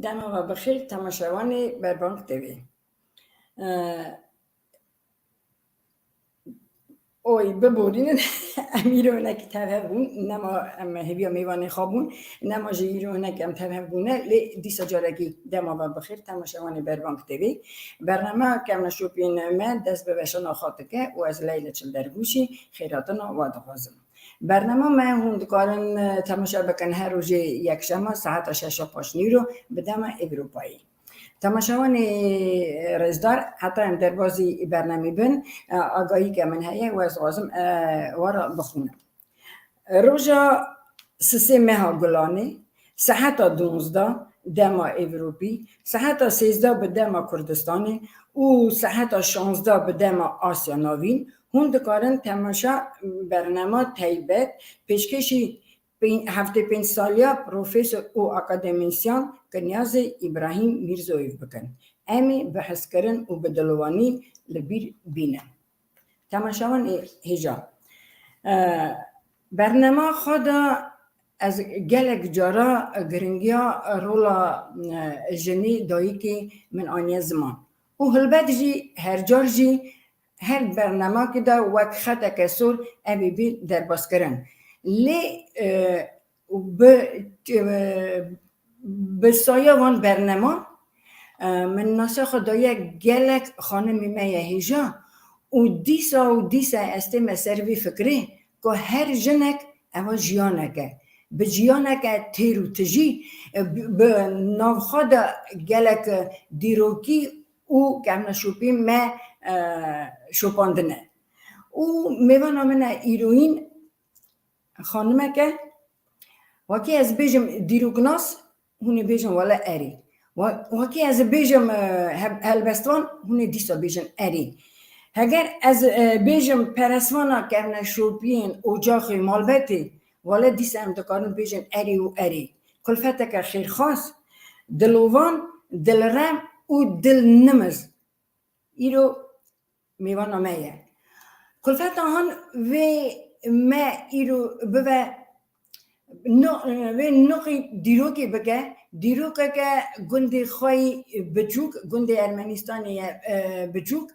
دم و بخیر تماشاوان بربانک تیوی اوی ببورین امیرو نک تفهمون نما ام هبیا میوان خوابون نما جیرو نک ام تفهمونه لی دیسا جارگی دم و بخیر تماشاوان بربانک تیوی برنامه کم نشوپین من دست به وشان آخاته که و از لیل چل درگوشی خیراتنا و دخوازم برنامه من هندکارن تماشا بکن هر روز یک شنبه ساعت 6 پاشنی رو به دم اروپایی تماشاوان رزدار حتی هم در بازی برنامه بین آگاهی که من هیه و از غازم وارا بخونم روژا سه ماه گلانه ساعت 12 دما اروپی ساعت 13 به دما کردستانی و ساعت 16 به دما آسیا نوین هند کارن تماشا برنامه تایبت پیشکشی هفته 5 سالیا پروفسور او اکادمیسیان کنیاز ابراهیم میرزویف بکن امی بحث کردن و بدلوانی لبیر بینه تماشاوان هجا برنامه خود از گلک جارا گرنگیا رولا جنی دایی که من آنیا زمان و هلبت جی هر جار جی هر برنامه که دا وقت خطا کسور اوی بی در باز کرن لی به سایه وان برنامه من ناسخ دایی گلک خانه میمه هیجا و دیسا استیم سروی فکری که هر جنک اما جیانکه به جیانکه تیرو تجی به نوخاد گلک دیروکی او کم نشوپی ما شوپاندنه او میوان آمنه ایروین خانمه که وکی از بیجم دیروگناس هونه بیجم والا اری وکی از بیجم هلبستوان هونه دیسا بیجم اری اگر از بیجم پرسوانا کرنه شوپین اجاقی مالبتی والا دیسا هم دکارن بیجم اری و اری کلفته که خیر خاص دلوان دلرم و دل نمز ایرو میوان آمه کلفته هان و ما ایرو بوه نوعی دیروکی بگه دیروکه که گنده خواهی بچوک گنده ارمنستانی بچوک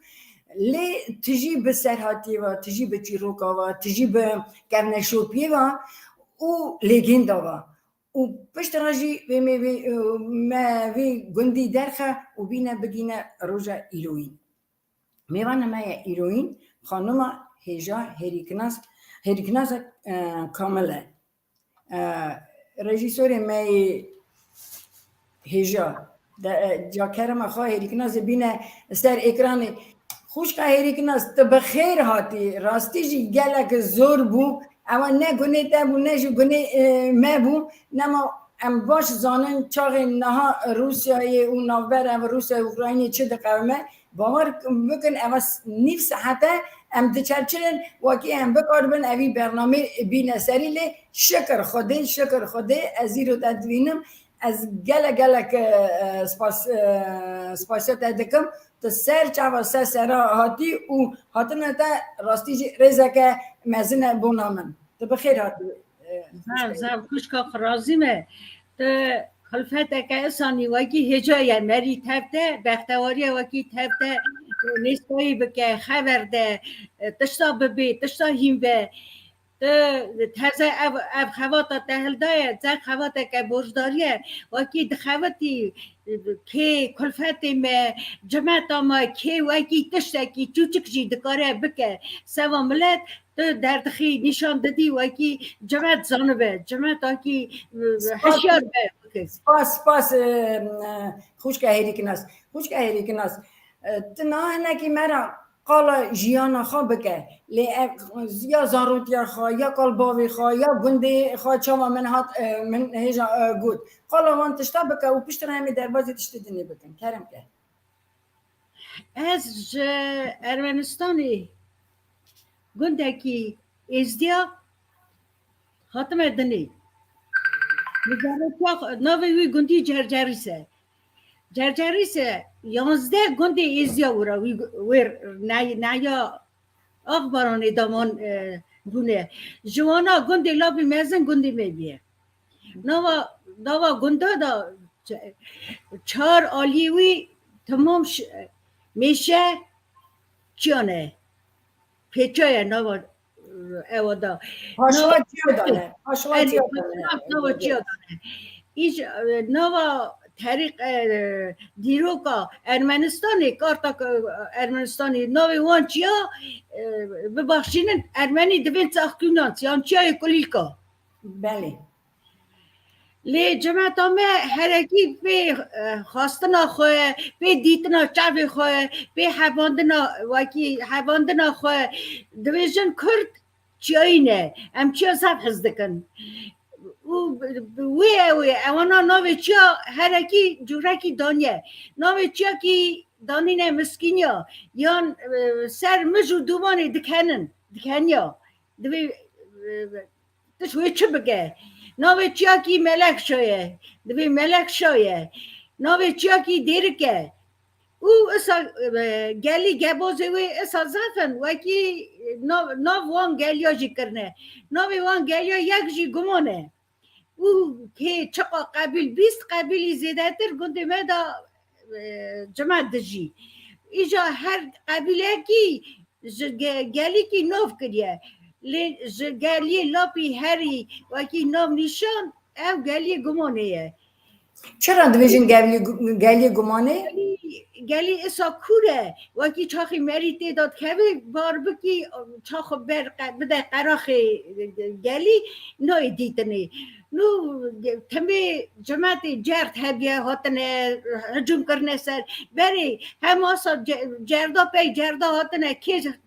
لی تجی به سرحاتی و تجی به چیروکا و تجی به کرنشوپی و او لگنده و و پشت راجی ما وی گندی درخه و بینه بگینه روژا ایروین میوانه ما ایروین خانم هیجا هریکناس کامله رژیسور می هیجا جا کرم خواه هریکناس بینه سر اکرانی خوش که هریکناس تو بخیر هاتی راستی جی گلک زور بو اما نه گونه تا بو نه جو گونه ما بو نما ام باش زانن چاق نها روسیای و نوبر ام روسیای اوکراینی چه دقیقه باور بکن اما نیف ساعته ام دچارچن وکی ام بکاربن اوی برنامه بینه سری لی شکر خوده از ایرو تدوینم از گلک سپاسیت دکم تا سر چاوا سر هاتی و هاتنه تا راستی رزا که مزنه بونامن تو بخیر هاتی زب خوش که خرازیمه تو خلفت که اسانی وکی هجایه مری تفته بختواری وکی تفته نیستایی بکه خبر ده تشتا ببی تشتا هیم به تازه اب خواتا تهل دایه زن خواتا که برجداریه وکی دخواتی که کلفتی ما جمعت ما که وکی تشتا کی چوچک جی دکاره بکه سوا ملت تو در دخی نشان دادی وکی جمعت زانبه جمعت آکی هشیار به سپاس خوش که هریکناس تنها نکی مرا قالا جیانا خواه بکه یا زاروتیا خواه یا قلباوی خواه یا گنده خواه چاما من هیجا گود قالا وان تشتا بکه و پشتر همی در بازی تشتی دنی بکن کرم که از ارمنستانی گنده کی ازدیا خاتمه دنی نوی وی گندی جرجریسه 11 گنده ازدیا ورا ویر نیا اخبارانی دامان گونه جوانا گنده لابی مزن گنده میبیه نوا گنده دا چهار آلیوی تمام میشه چیانه پیچای نوا اودا هاشوا چیو دانه هاشوا چیو نوا چی دانه ایش نوا طریق دیروکا ارمنستانی کارتا ارمنستانی نوی وان چیا ببخشین ارمنی دوین ساختونان سیان چیای کلیکا بله لی جماعت همه حرکی به خواستنا خواه به دیتنا چاوی خواه به حواندنا خواه دویژن کرد چیایی نه ام چیا زب حزدکن وی اوانا ناوی چیا حرکی جورکی دانیه ناوی چیا کی دانینه مسکینیا یان سر مجو دومانی دکنیا دوی تشوی چه بگه ناوی چیا کی ملک شویه دوی ملک شویه ناوی چیا کی دیرکه او اسا گلی گبازه وی اسا زفن وکی ناو وان گلیا جی کرنه ناوی وان گلیا یک جی گمانه او که چقا قبیل 20 قبیلی زیده تر گنده مدا جماعت دجی ایجا هر قبیله کی گلی کی نوف کریه گلی لاپی هری وکی نام نشان او گلی گمانه چرا دویژن گلی گمانه گلی اسا کوره وکی چاخی مری تعداد که بار بکی چاخو بده قراخ گلی نوی دیتنه نو تمی جماعت جرد هبیه هاتنه هجوم کرنه سر بری هم آسا جردا پی جردا هاتنه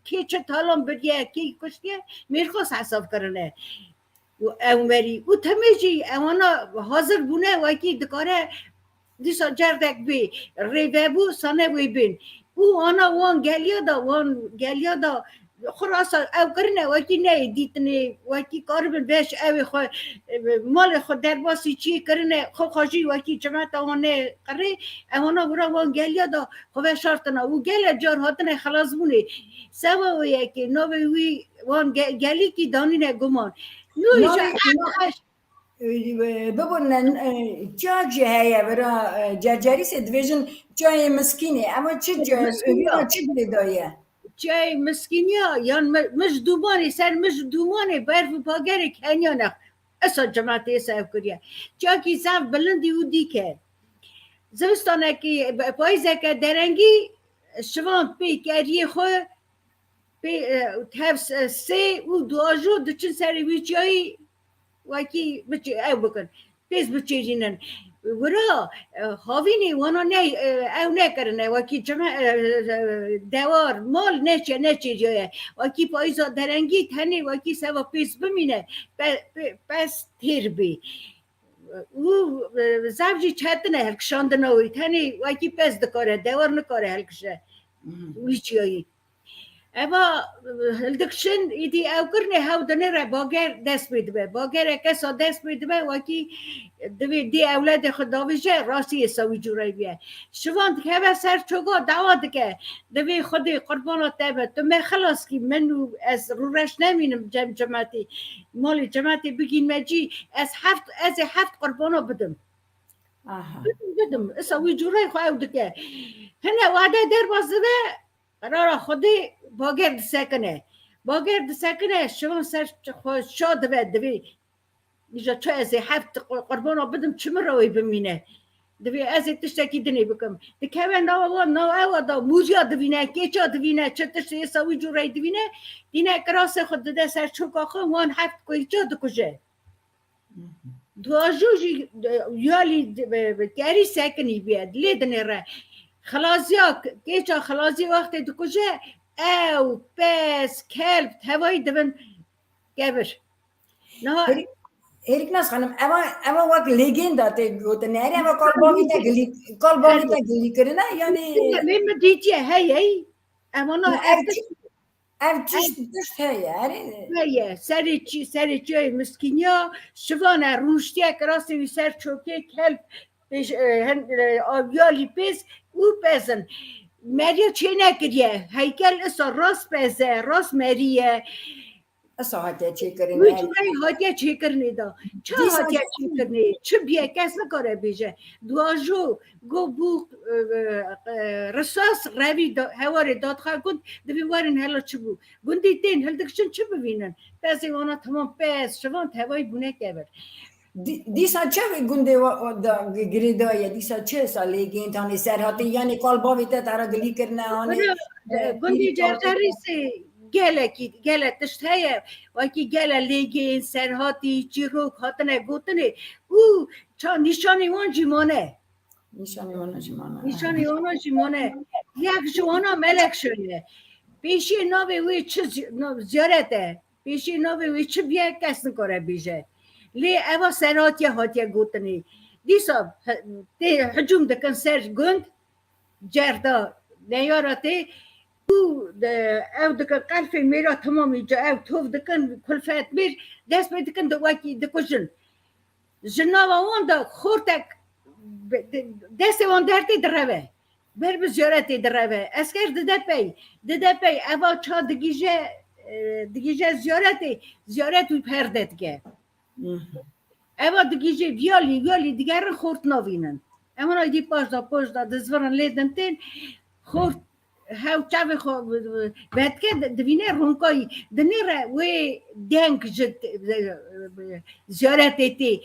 که چه تالان بدیه که کشتیه میرخواست حساب کرنه او مری او تمیجی اوانا حاضر بونه وکی دکاره دیسا جردک بی ریوه بو سانه بی بین او آنا وان گلیا دا خراسا او کرنه وکی نه دیتنه وکی کاربن بیش اوی خو مال خود در باسی چی کرنه خو خواجی وکی جماعت آوانه قره اوانا برا وان گلیا دا خواه شارتنا او گل جار هاتنه خلاص بونه سوا وی که نوی وی وان گلی کی دانینه گمان ببینن جاجی هیا برا جرجری سه دویژن جای مسکینه اما چه دایه جای مسکینیا یان مجدومانی سر مجدومانی برف پاگر کنیانه اسا جماعت ایسا کریه جا کی زف بلندی او دی که زمستانه که پایزه که درنگی شوان پی کریه خو پی تفس سه او دواجو دچن سری ویچایی وکی بچه او بکن پیس بچیرینن ورا هاوینی وانا نه او نکرنه وکی جمع دوار مال نچه جایه وکی پایزا درنگی تنی وکی سوا پیس بمینه پس تیر بی او زبجی چتنه هلکشاندنه وی تنی وکی پس دکاره دوار نکاره هلکشه ویچیایی اما هلدکشن ایدی او کرنه هاو دنه را باگر دست بیدبه باگر کسا دست بیدبه وکی دوی دی اولاد خداویشه راسی سوی جوری بیه شوان که به سر چوگا دعوت که دوی خودی قربانات تبه تو من خلاص کی منو از رورش نمینم جماعتی مالی جماعتی بگین مجی از هفت قربانا بدم بدم سوی جوری خواهد که هنه وعده در بازده قرار خودی باگرد سکنه شما سر شاد دوی میجا چه از هفت قربانا بدم چمه روی بمینه دوی از تشتکی دنی بکم دکوه ناو دا موجیا دوینه کیچا دوینه چه تشتی سوی جوری دوینه دینه کراس خود ده سر چوکا خود وان هفت کویچا دکوشه دواجوجی یالی گری سکنی بیاد لیدنه را خلاصیا کیچا خلاصی وقت دکوشه او پس کلب هوای دبن گبر نه ایرکناس خانم اما وقت لگند داته گوته نه اما کالباویتا گلی کرنه یعنی میم دیتیه هی اما نه اف تشت هی سری چی مسکینیا شوانه روشتیه کراسی وی سر چوکه کلب آبیالی پیس او پیسن مریا چه نکریه هیکل اسا راست پیسه راست مریه اصحاحات چه کرنه ویچوری هاتیه چه کرنه دا چه هاتیه چه کرنه چه بیه کس نکاره بیجه دواجو گو بو رساس روی هوار دادخواه گند دویوارن هلا چه بو گندی دین هل دکشن چه ببینن پسی وانا تمام پس شوان هوای بونه که بر دیسا چه گنده گریدایه دیسا چه سالی گین تانی سرحاتی یعنی کالباوی تا تارا گلی کرنه هانی گندی جرجریسی گله تشتهیه وکی گله لیگین سرحاتی چیروک هاتنه گوتنه او چا نشانی وان جیمانه نشانی وانا جمانه نشانی وانا جیمانه یک جوانا ملک شده پیشی نوی وی چه زیارته پیشی نوی وی چه بیا کس نکاره بیشه لی اوا سرحاتی هاتیه گوتنه دیسا حجوم دکن سر گند جردا نیاراته او دکن قلب میرا تمامی جا او توف دکن کلفت میر دست بی دکن دواکی دکوشن جناوا وان دا خورتک دست وان درتی دروه بر بزیارتی دروه اسکر دده پی اوا چا دگیجه زیارتی پردت که اوا دگیجه ویالی دیگر خورت نوینن اما نایدی پاش دا دزورن لیدن تین خورت هاو چاوی خو بعد که دوینه رونکایی دنیره وی دنگ زیارتی تی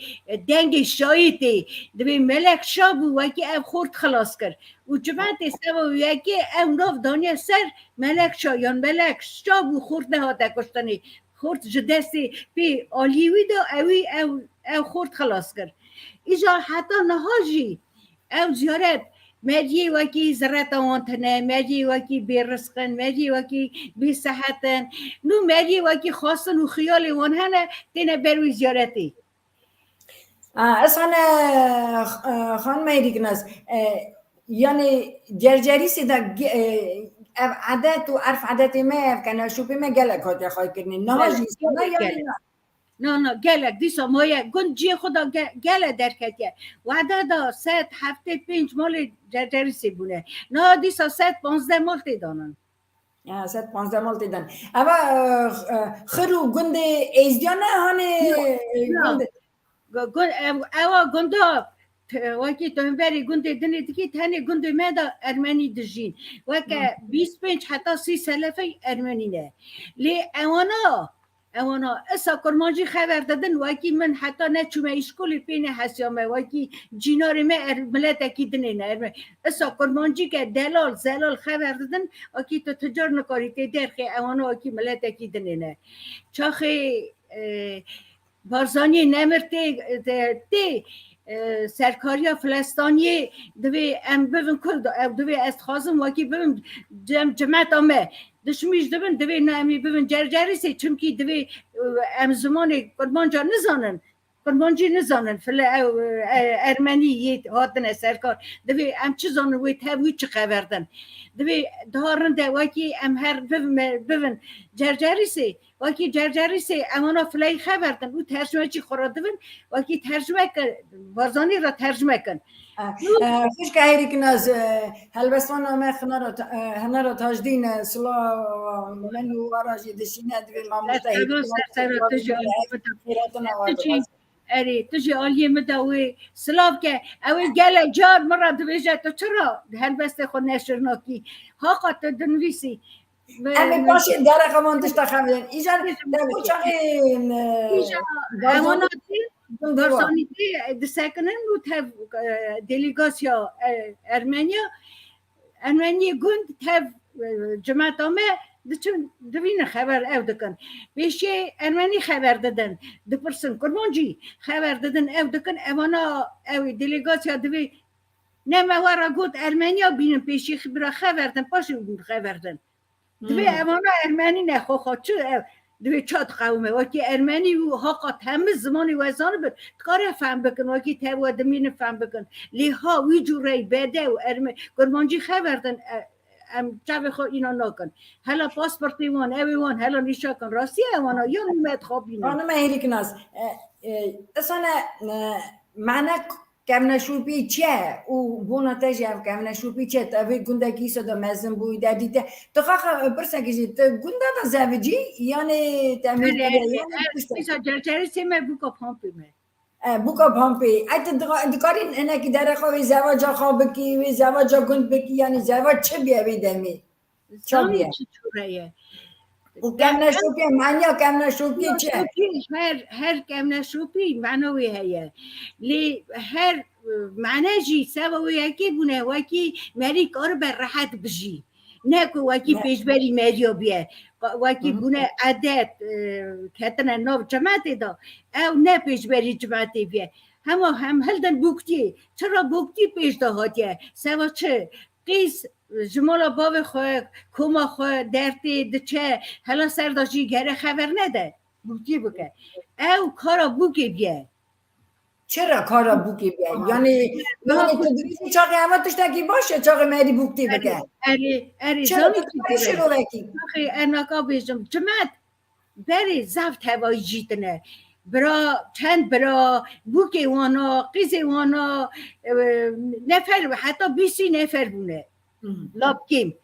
دنگ شایی تی دوی ملک شابو وکی او خورد خلاص کرد و جمعتی سوا وکی او ناف دانیا سر ملک شایان ملک شابو خورد نهاده کشتنی خورد جدستی پی آلیوی دا اوی او خورد خلاص کرد ایجا حتی نهاجی او زیارت مجی وکی زرت آنتنه مجی وکی بیرسقن مجی وکی بی صحتن نو مجی وکی خواستن و خیال وان هنه تینه بروی زیارتی اصلا خان میریکناز یعنی جرجری سیدا عادت و عرف عادت ما کنه شوپی ما گله کات خواهی کنی نهاجی نه یعنی نه گلک دیسا مایه گند جی خدا گله درکتیه وعده دا 100 هفته 5 مال جرجری بونه نه دیسا 100 15 مال تیدانن 100 15 مال تیدن اما خرو گند ازدیانه هانه اوا گندا وکی تو هم بری گنده دنی دیگه تنی گنده مدا ارمنی دجین وکه 25 حتی 30 سلفه ارمنی نه لی اوانا اسا کرمانجی خبر دادن وکی من حتی نه چومه اشکولی پینه حسیامه وکی جینار ما ملت اکی دنی نه اسا کرمانجی که دلال زلال خبر دادن وکی تو تجار نکاری تی درخی اوانا وکی ملت اکی دنی نه چاخی بارزانی نمرتی تی سرکاری فلسطانی دوی ام ببین کل دوی استخازم وکی ببین جماعت آمه دشمیش دبن دوی نامی ببین جرجری سی چونکی دوی ام زمان کرمانجا نزانن کرمانجی نزانن ارمنی یه هاتن سرکار دوی ام چه زانن وی تاوی چه خبردن دوی دارن ده وکی ام هر ببین جرجری سی وکی جرجری سی امانا فلای خبردن او ترجمه چی خورده بین وکی ترجمه کن بارزانی را ترجمه کن خوش که هیری کن از هلبستان آمه خنا را تاجدین سلا منو وراجی دشینه دوی ماموسته اری تجی آلیه مداوی سلاف که اوی گله جار مرا دویجه تو چرا هلبست خود نشرناکی حاقا تو دنویسی امی باشی درقه مانتش تخمین ایجا دکو چاقین بارزانی دسکنن رو تف دلیگاسیا ارمنیا گند تف جماعت آمه دوین خبر او دکن بیشی ارمنی خبر دادن دو پرسن کرمانجی خبر دادن او دکن اوانا او دلیگاسیا دوی نموارا گود ارمنیا بینن پیشی خبر دن پاشی خبر دن دوی اوانا ارمنی نخواه چو دوی چاد قومه وکی ارمنی و حقا همه زمانی وزانه بد کاره فهم بکن وکی تاو دمین فهم بکن لیها وی جوری بده و کرمانجی خبردن ام چاوی خو اینا نکن هلا پاسپورتی وان اوی وان هلا نیشا کن راستی اوانا یا نیمت خواب اینا آنه مهیری کناز اصلا معنی کم نشوپی چه او بونا تجاو کم نشوپی چه تا وی گنده کیسا دا مزن بوی دا دیده تو خاخ برسا کشی تا گنده دا زوجی یعنی تعمیر کرده یعنی پشتا ایسا جرچری سیمه بوکا پامپی مه بوکا پامپی ایت دکارین اینه که در خواهی زواجا خواه بکی وی زواجا گند بکی یعنی زواج چه بیا وی دمی چه زانی بیا چی چوره او کم نشوپی منیا کم نشوپی چه هر کم نشوپی معنوی هیه لی هر معنی جی سوا و یکی بونه وکی مری کار بر راحت بجی نه که وکی پیش بری میدیا بیه وکی بونه عدد کتن نو جماعتی دا او نه پیش بری جماعتی بیه هم هلدن بوکتی چرا بوکتی پیش دا هاتیه سوا چه قیس جمالا باب خواه کما خواه درتی دچه هلا سرداشی گره خبر نده بوکی بکه او کارا بوکی بیه چرا کارا بوکی بیا یعنی تو دویزی چاقی همه تشتکی باشه چاقی مری بوکتی بکن اری چرا زانی تو چی کاری دوره شروع وکی آخی اناکا بیشم جمعت بری زفت هوای جیتنه برا بوکی وانا قیزی وانا نفر حتی 20 نفر بونه لابکیم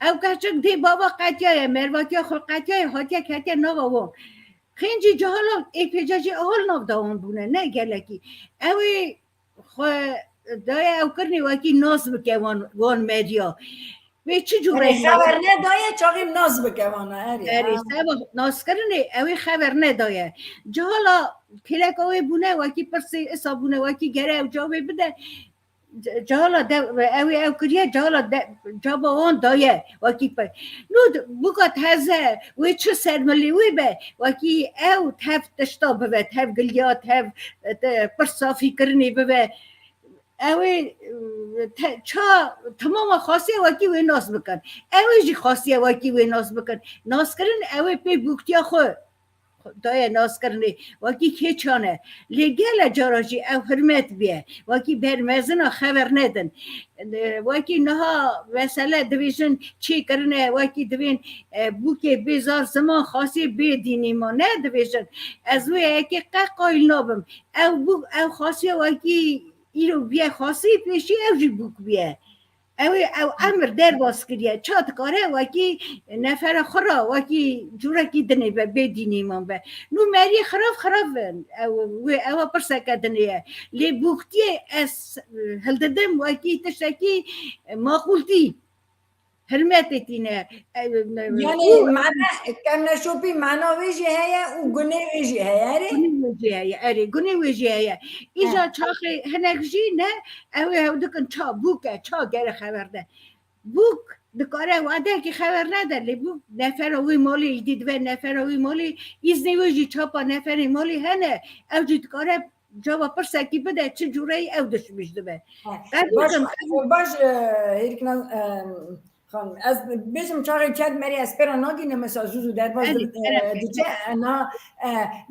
او کچک دی بابا قطیه مرواتی خود قطیه هاتیه کتیه نوا وان خینجی جهالا ای پیجاجی اول ناف داون بونه نه گلکی اوی خو دای او کرنی وکی ناز بکه وان مدیا وی چی جوره خبر ندایه چاقی ناز بکوانا اری سبا ناز کرنی اوی خبر ندایه جهالا کلک اوی بونه وکی پرسی اصا بونه وکی گره او جاوی بده جالا اوی او کریه جالا جابا وان دایه وکی پا نود بکا تازه وی چه سرمالی وی به وکی او تف تشتا ببه تف گلیات تف پرصافی کرنی ببه اوی چا تمام خاصیه وکی وی ناز بکن اوی جی خاصیه وکی وی ناز بکن ناز کرن اوی پی بوکتیا خو دای ناز کرنی وکی که چانه لگل جاراجی او حرمت بیه وکی برمزن خبر ندن وکی نها مثلا دویشن چی کرنه وکی دوین بوکی بیزار زمان خاصی بیدینی ما نه دویشن از وی اکی قایل نابم او خاصی وکی ایرو بیه خاصی پیشی او جی بوک بیه او امر در باز کریه چات کاره وکی نفر خورا وکی جورا کی دنی به بدینی من به نو مری خراب او پرسکه دنیه لی بوکتی اس هل ددم وکی تشکی ماقولتی حرمتی تینه یعنی معنا کم نشوپی معنا ویجی هیا و گنه ویجی هیا اری گونی ویجی هیا ایجا چاخی هنگجی نه او دکن چا بوکه چا گره خبر ده بوک دکاره واده که خبر نده لی بوک نفر اوی مالی دید و نفر اوی مالی ایزنی ویجی چاپا نفر مالی هنه او جی دکاره جواب پرسکی بده چه جوره ای او دش بیشده به باش هیرکنان خانم از بیشم چاقی چند مری اسپرا ناگینه مثلا زوزو در باز دیگه انا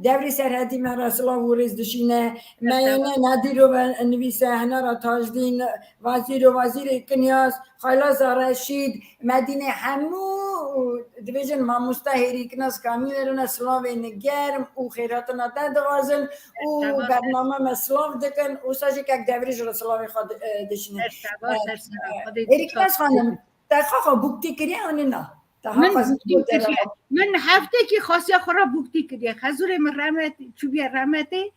دوری سرحدی من رسولا ورز دشینه میانه ندی رو نویسه هنا را تاجدین وزیر کنیاس خیلاص رشید مدینه همو دیویژن ماموستا هیری کناس کامیل رونه سلاو نگرم او خیرات نده دوازن او برنامه مسلاو دکن او ساجی که دوریش رسولا خود دشینه هیری کناس خانم تخاخا بوکتی کریه آنی نه من هفته که خاصی خورا بوکتی کریه خزور من رحمتی رحمتی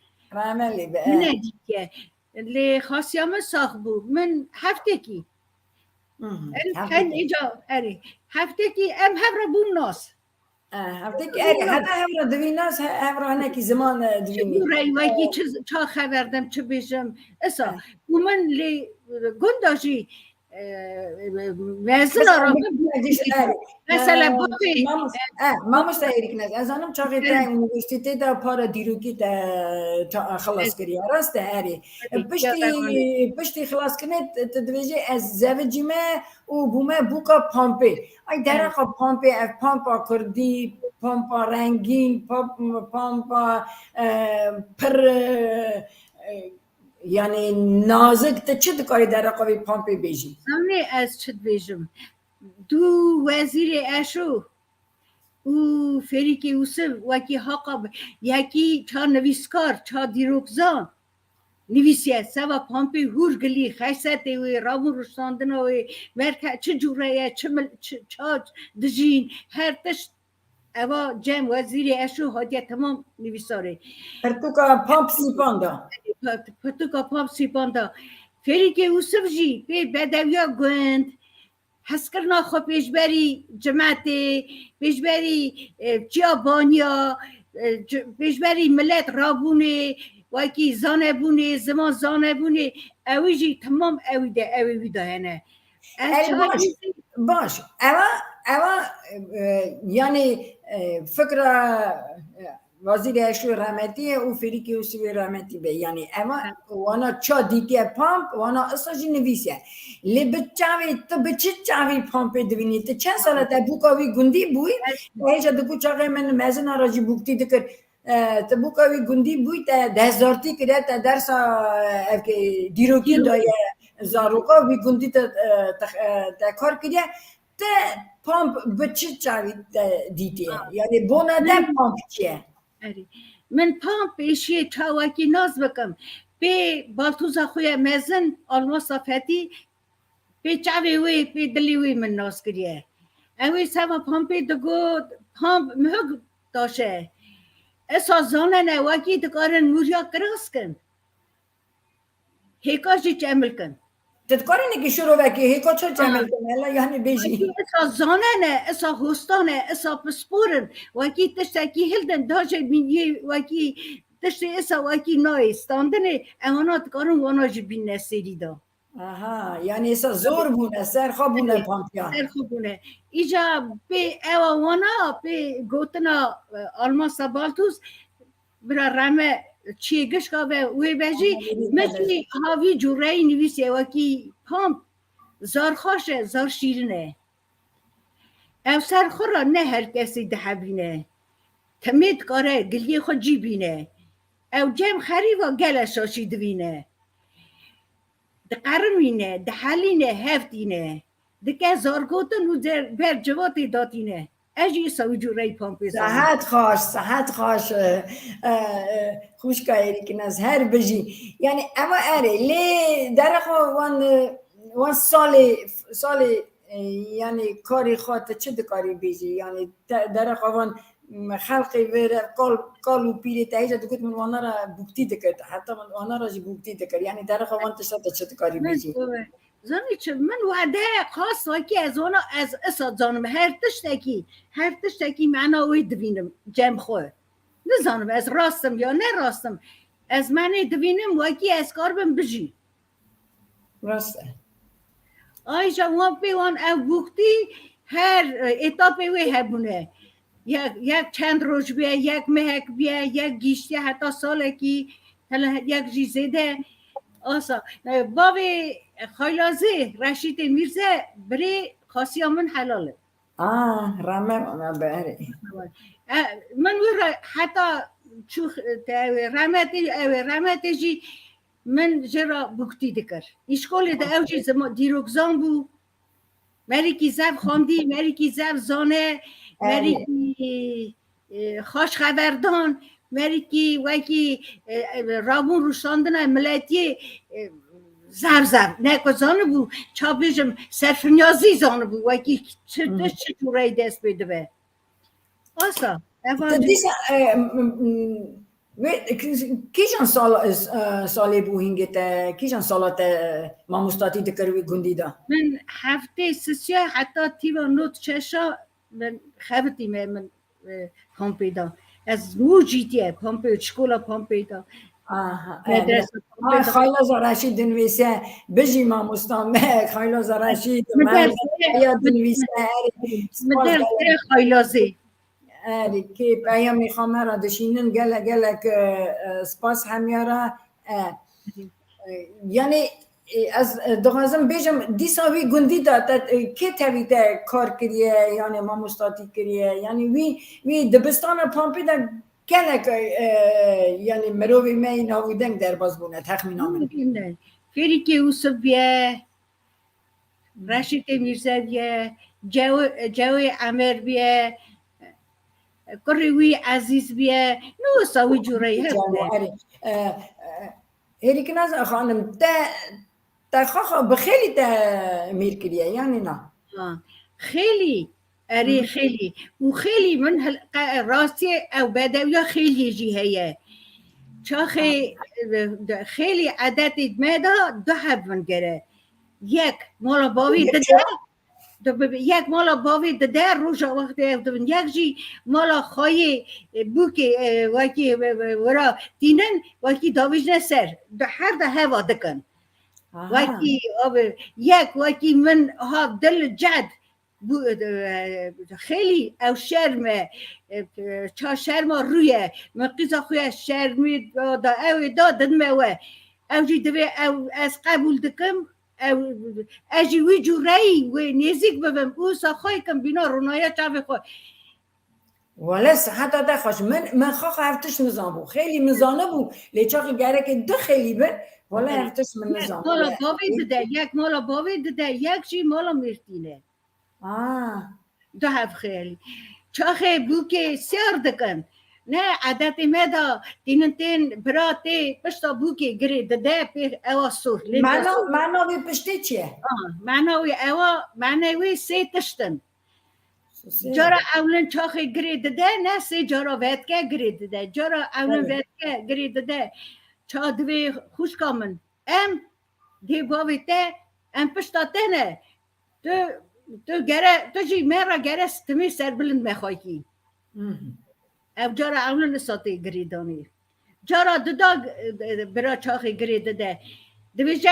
نه دیگه لی خاصی هم ساخ بود من هفته کی هن اینجا هفته کی ام هفته بون ناس هفته کی حتی هفته دوی ناس هفته هنکی زمان دوینی رایوایی چه خبردم چه بیشم اصلا من لی گنداشی مثلا مثلا بابی ماموس تایری کنه از آنم چاقی تا یونیورسیته دا پارا دیروکی تا خلاص کریه راسته هری پشتی خلاص کنه تدویجه از زوجیمه و بومه بوکا پامپی ای درخوا پامپی پامپا کردی پامپا رنگین پامپا پر یعنی نازک تا چه دکاری در رقابی پامپی بیجی؟ همه از چه بیجم دو وزیر اشو او فریکی اوسف وکی حقا یکی چا نویسکار چا دیروکزان نویسیه سوا پامپی هورگلی خیسته وی رامون رستاندن وی مرکه چه جوره چه دجین هر تشت اوا جم وزیری اشو هادیه تمام نویساره پرتوکا پامپ سیپاندا پرتوکا پامپ سیپاندا فری که اوسف جی به بدویا گوند هسکرنا خو پیشبری جماعتی پیشبری جیابانیا پیشبری ملت رابونه وکی زانه بونه زمان زانه بونه اویجی تمام اوی ده هنه باش اوا یعنی فکر وزیر اشو رحمتی او فریکی او سوی رحمتی به یعنی اما وانا چا دیگه پامپ وانا اصلاجی نویسه لی بچاوی تو بچه چاوی پامپ دوینی تو چند ساله تا بوکاوی گندی بوی ایجا دکو چاقه من مزن آراجی بوکتی دکر تو بوکاوی گندی بوی تا دهزارتی کرده تا درسا دیروکی دایه زاروکا وی گندی تا کار کرده تا پامپ بچه چاوی دیدیه یعنی بونا ده پامپ چیه من پامپ ایشی چاوکی ناز بکم به بالتوزا خوی مزن آلماسا فتی به چاوی وی به دلی وی من ناز کریه اوی سوا پامپی دگو پامپ مهگ داشه اسا زانه نواکی دکارن موریا کراس کن هیکاشی چمل کن تذكرني كي شروع بك هيك شو تعمل كمان يعني بيجي اسا زانه اسا هستانه اسا بسپورن وکی تشتکی هلدن داشه بینی وکی تشتی اسا وکی نای استاندنه امانات کارون وانا جی بین نسیری دا آها يعني اسا زور بونه سر خوابونه پامپیا سر خوبونه ایجا به اوا وانا به گوتنا آلمان سابالتوس برا رمه چیگش که به اوی بجی مثلی هاوی جوره نویسه وکی پامپ زار خوشه زار شیرنه او سر خورا نه هر کسی ده بینه تمید کاره گلیه خود جی بینه او جم خریبا گله شاشی دوینه ده قرمینه ده حلینه هفتینه ده که زارگوتن و در بر جواتی داتینه اجی سوی جوره پامپی صحت خوش خوش کاری که ناز هر بجی یعنی اما اره لی درخو وان سال یعنی کاری خواهد چه کاری بیجی یعنی درخو وان خلقی وره کالو پیری تایجا دکت من وانا را بوکتی دکت حتی من وانا را جی بوکتی دکت یعنی درخو وان تشتا چه کاری بیجی زنی چه من وعده خاص وکی از اونا از اساد زانم هر تشتکی معنا وی دوینم جمع خواه نزانم از راستم یا نه راستم از من دوینم وکی از کار بم بجی راسته آیجا وان پیوان او بوکتی هر اتاپی وی هبونه یک چند روز بیه یک مهک بیه یک گیشتی حتی سالکی یک جیزده آسا بابی خایلازی رشید میرزه بری خاصی من حلاله رمه انا بره من وی حتی چوخ رمتی جی من جرا بکتی دکر ایشکال ده اوجی دیروگزان بو مری کی زب خواندی مری کی زب زانه مری کی خوش خبردان مری کی وکی رامون روشاندن ملتی زب نه که زانه بو چابیجم صرف نیازی زانه بو وکی چه جوره دست بیده به آسا دیسا کیشان سالی بو هنگیت کیشان سالات ما مستاتی دکروی گندی دا من هفته سسیا حتی تیوا نوت چشا من خبتی من پامپی دا از موجیتیه پامپی شکولا پامپی دا خایلاز رشید نویسه بجی ما مستان خایلاز رشید یا دنویسه مدر خایلازی که پیام میخوام را دشینن گلک سپاس همیارا یعنی از دوازم بیشم دیساوی گندی داد که تاوی کار کریه یعنی ما مستاتی کریه یعنی وی دبستان پامپی دا گلک یعنی مروی می ناودنگ در باز بونه تخمینامن فیری که اوسف بیه رشید میرزا بیه جوی عمر بیه کروی عزیز بیه نو ساوی جوری هفته هیریک ناز خانم تا خواخ بخیلی تا میر کریه یعنی نه خیلی اری خیلی و خیلی من راستی او بدویا خیلی جی هیه خیلی عدد مدا دو حب من گره یک مالا باوی یک مالا باوی ده روزا وقتی یک جی مالا خواهی بوکی وکی ورا دینن وکی داویج نسر هر ده هوا دکن وکی یک وکی من ها دل جد خیلی او شرم چا شرم رویه من قیزا خوی شرمی دا او دادن موه او جی دوی او از قبول دکم او اجی وی جوری و نزیک ببم او ساخوی کم بینا رونایا چاوی خواه ولی حتی ده خوش من خواه هفتش نظام بود خیلی مزانه بود لیچاقی گره که دو خیلی بر ولی هفتش من نظام مالا باوی دده یک مالا باوی دده یک جی مالا مرتینه دو هفت خیلی چاخه بوکه سیار دکن نه عدد مدا دینتین براتی پشتا بوکه گری دده پی اوا سور معناوی پشتی چیه؟ معناوی اوا معناوی سی تشتن جارا اولن چاخه گری دده نه سی جارا ویدکه گری دده جارا اولن ویدکه گری دده چا دوی خوش کامن ام دی باوی ته ام پشتا تنه تو گره تو جی میرا گره ستمی سر بلند میخوایی او جارا اولن نساتی گری دانی جارا ددا برا چاخی گری دده دویجا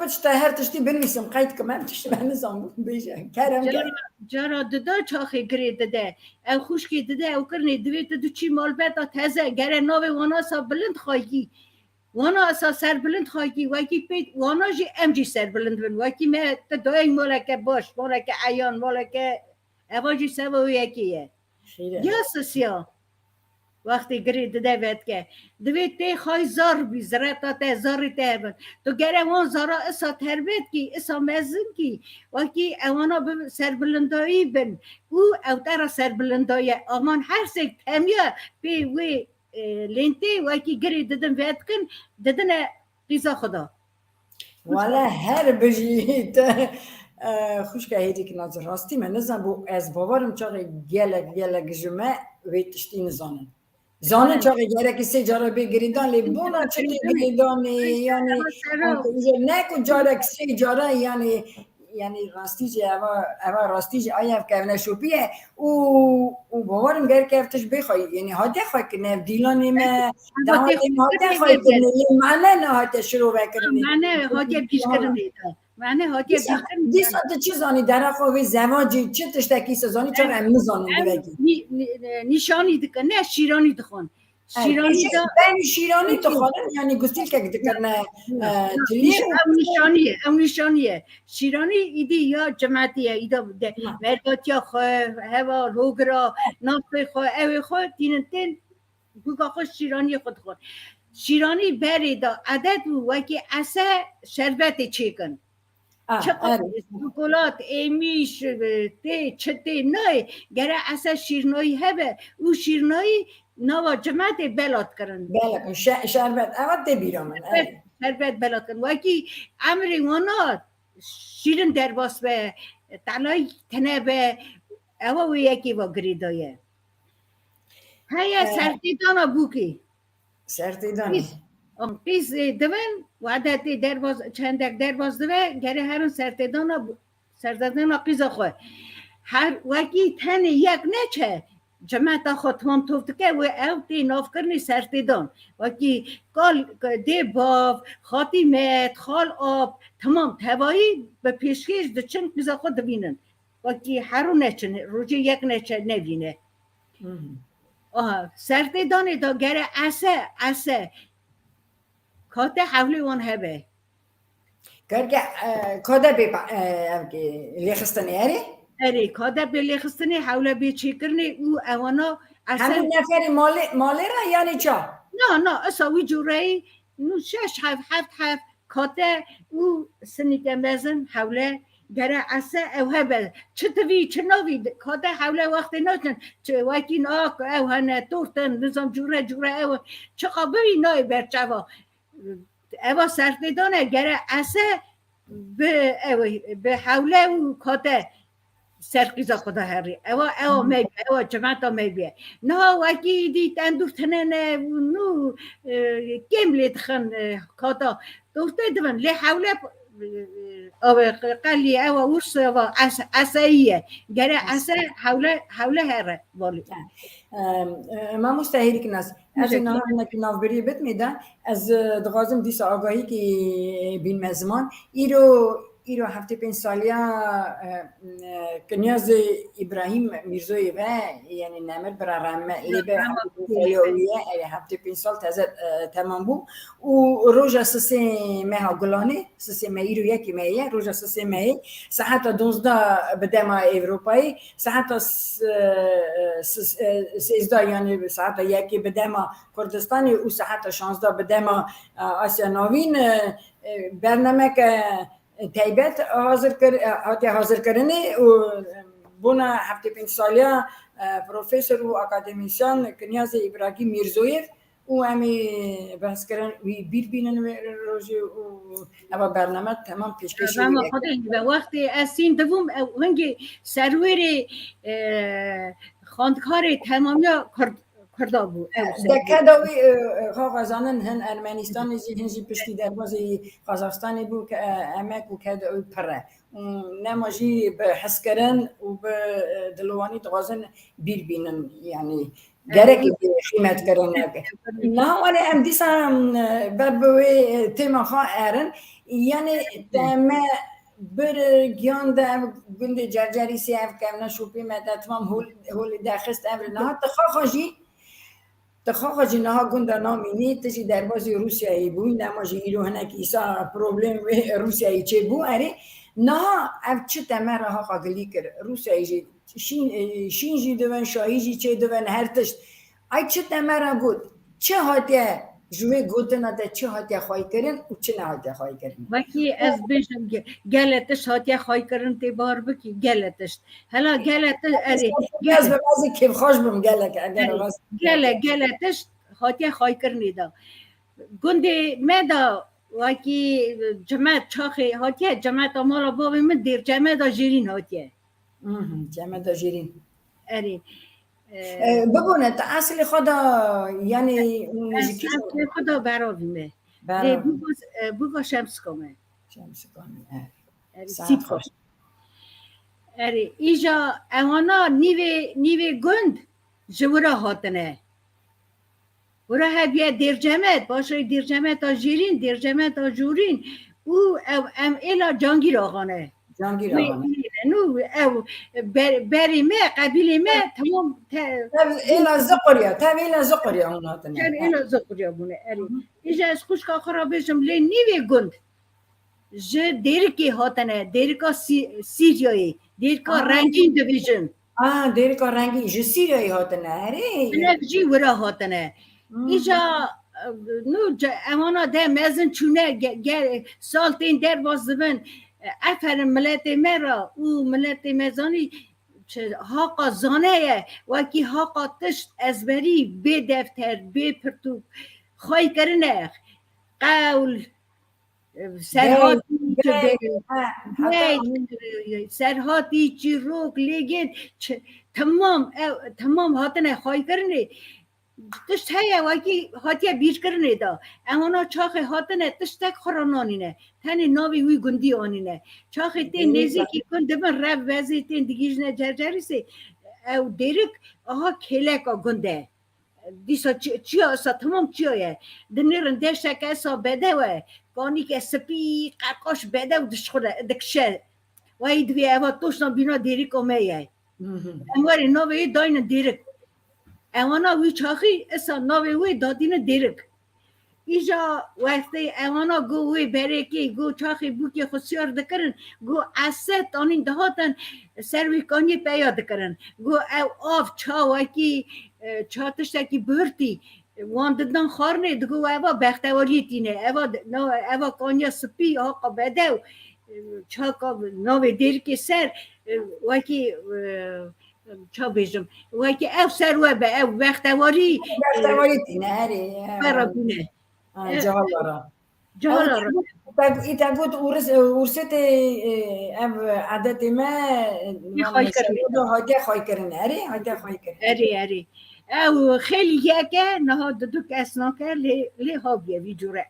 پشتا هر تشتی بنویسم قید کمم تشتی من نظام بیشه کرم جارا ددا چاخی گری دده او خوشکی دده او کرنی دویت دو چی مال بیتا تزه گره ناوی وانا سا بلند خواهی وانا اسا سر بلند خواهی وکی پیت وانا جی ام جی سر بلند بن وکی ما تدای مالک باش مالک عیان مالک اواجی سوا یکیه یا سسیا وقتی گری دده وید که دوید تی خواهی زار بی زرطا ته زاری ته بند تو گره وان زارا اسا تربیت کی اسا مزن کی وکی اوانا سر بلندایی بن او ترا سر بلندایی امان هر سک تمیا بی وی لینتی وکی گری ددن وید کن ددن قیزا خدا والا هر بجیت خوش که هیدی که نظر راستی من نزن بو از باورم چاقی گلک جمعه ویتشتی نزانن زانن چاقی گره که سی جارا بگریدان لی بونا چطی گریدان یعنی نکن جارا که سی جارا یعنی راستی جی اوا راستی جی آیا که نشوپیه او باورم گر که افتش بخوای یعنی هاته خواه که نف دیلانی ما هاته خواه که معنی نه هاته شروع بکرنی معنی هاته پیش کرنی معنی هاته پیش کرنی دیسا تو چی زانی در خواه زواجی چه تشتکی سزانی چرا هم نزانم دوگی نشانی دکن نه شیرانی دخون شیرانی تو خانم یعنی گستیل که دکرنه او نشانیه شیرانی ایدی یا جماعتیه ایدا مردات یا خواه هوا روگرا نافه خواه اوی خواه دینتین بگا خواه شیرانی خود خود شیرانی بری دا عدد وکی اسه شربت چیکن چقدر سکولات ایمیش چته نای گره اسه شیرنایی هبه او شیرنایی نوا جماعت بلاد کرن بله شربت اول بیرام شربت بلاد کرن وکی امری وانا شیرن در باس به تلای تنه به اوا و یکی با گریدایه هیا سرتیدانا بوکی سرتیدانی پیس دوین وعدتی در باز چندک در باز دوه گره هرون سرتیدانا قیزا خواه هر وکی تنه یک نچه جماعت خود تمام توفت که و او تی ناف کرنی سرتیدان وکی کال دی باف خاطی مت خال آب تمام توایی به پیشکش دو چند قیزا خود بینن وکی هرو نچه روچه یک نچه نبینه سرتیدانی دا گره اسه کاته حولی وان هبه کرده کاده لیخستانی اری کاده به لیخستانی حوله به چی کرنی او اوانا همون نفری مالی را یعنی چا؟ نه اصاوی جوری نو 6 7 کاته او سنیده مزن حوله گره اسه او هبه چه توی چه نوی کاته حوله وقتی ناتن چه وقتی ناک او هنه تورتن نظام جوره او چه قابلی نای برچوا اوا سرطدانه گره اسه به حوله و کاته سرقیزا خدا هری اوا می اوا جماعتا می بیه نه وکی دی اندوفتنه نو گملت خن کاتا دوفته دون لی حوله او قلی اوا ورس اوا اساییه گره اسه حوله هره والی ما مستحیل کناس از اینا که نافبری بد میده از دغازم دیس آگاهی که بین مزمان ایرو هفته 5 سالیا کنیاز ابراهیم میرزوی و یعنی نمر برا رمه لیبه هفته 5 سال تمام بو و روز اساسی مها گلانه اساسی مه ایرو یکی مه روز اساسی مه ساعت 12 بدما اروپایی ساعت 13 یعنی ساعت یکی بدما کردستانی و ساعت 16 بدما آسیا نوین برنامه که تایبت حاضر کردنه و بنا هفته 5 سالیا پروفسور و اکادمیسیان کنیاز ابراهیم میرزویف و همی بحث کردن وی بیر بینن روزی و برنامه تمام پیشکشی برنامه خودی و وقتی از سین دوم هنگی سرویر خاندکار تمامیا کرده بود دکداوی خواهزانن هن ارمنستان هنجی پشتی دروازه قزاقستانی بود که امک و کداوی پره نماجی به حس کردن و به دلوانی تغازن بیر بینن یعنی گرکی قیمت کردن نه ولی ام دیسم بربوی تیم خواه ارن یعنی تمه بر گیان ده گنده جرجری سیف کم نشوپی مدت تمام هول دخست امر نه تخاخجی نه گنده نامینی تجی دربازی روسیایی بوی نماجی ایرو هنک ایسا پروبلم روسیایی چه بو اره نه اف چه تمه را ها خاگلی کرد روسیایی جی شین جی دوان شاهی جی چه دوان هر تشت ای چه تمه را بود چه هاتیه جوی گوتنا ده چه هاتیه خواهی کردن و چه نه هاتیه خواهی کردن وکی از بیشم گلتش هاتیه خواهی کردن تی بار بکی گلتش هلا گلتش اره از به بازی کیف خوش بم گلتش هاتیه خواهی کردنی دا گنده مدا وکی جماعت چاخی هاتیه جماعت آمالا بابی من دیر جماعت جیرین هاتیه جماعت جیرین اره ببونه تا اصل خدا یعنی اصل خدا براویمه بگو شمس کامه ساعت خوش اره ایجا امانا نیوه گند جورا هاتنه ورا هبیه دیر جمعت باشه دیر جمعت جیرین دیر جمعت جورین او ام ایلا جانگیر آغانه جانگیر آغانه نو او بری ما قبیلی ما تمام ایلا زقریا اون هاتنه ایلا زقریا بونه ایجا از خوش که خرابشم لی نیوی گند جه دیرکی هاتنه دیرکا سیریایی دیرکا رنگین دیویژن دیرکا رنگین جه سیریایی هاتنه نفجی ورا هاتنه ایجا نو امانا ده مزن چونه سالتین در بازدبن افر ملت مرا او ملت مزانی حاقا زانه وکی حاقا تشت ازبری به دفتر به پرتوب خواهی کرنه قول سرهاتی چیروک لیگن تمام هاتنه خواهی کرنه تشت هیا وکی هاتیه بیش کرنه دا امانا چاخ هاتنه تشتک خورانانینه تنه ناوی وی گندی آنینه چاخ تین نزیکی کنده من رب وزی تین دیگیجنه جرجری سی او دیرک آها کلکا گنده دیسا چی آسا تمام چی آیه دنیرن دشتک ایسا بده وه گانی که سپی قرقاش بده و دکشه و ای دوی اوه توشنا بینا دیرک آمه امواری ناوی داین دیرک امانا وی چاخی اصلا ناوی وی دادین دیرک ایجا وقتی امانا گو وی برکی گو چاخی بوکی خسیار دکرن گو اسد آنین دهاتن سروی کانی پیاد دکرن گو او آف چاوکی چاتشتکی برتی وانددن خارنه دگو اوه بختواری تینه اوه کانیا سپی آقا بدو چاکا ناوی دیرکی سر وکی چا بیشم وکی او سروه به او بختواری تینه هری برا بینه جواب برا جالا را ایتا بود ورست ام عادت ما خواهی کرنی هایده خواهی کرنه اره هایده خواهی کرنه اری او خیلی یکه نه دو کس نکه لی ها بیه وی جوره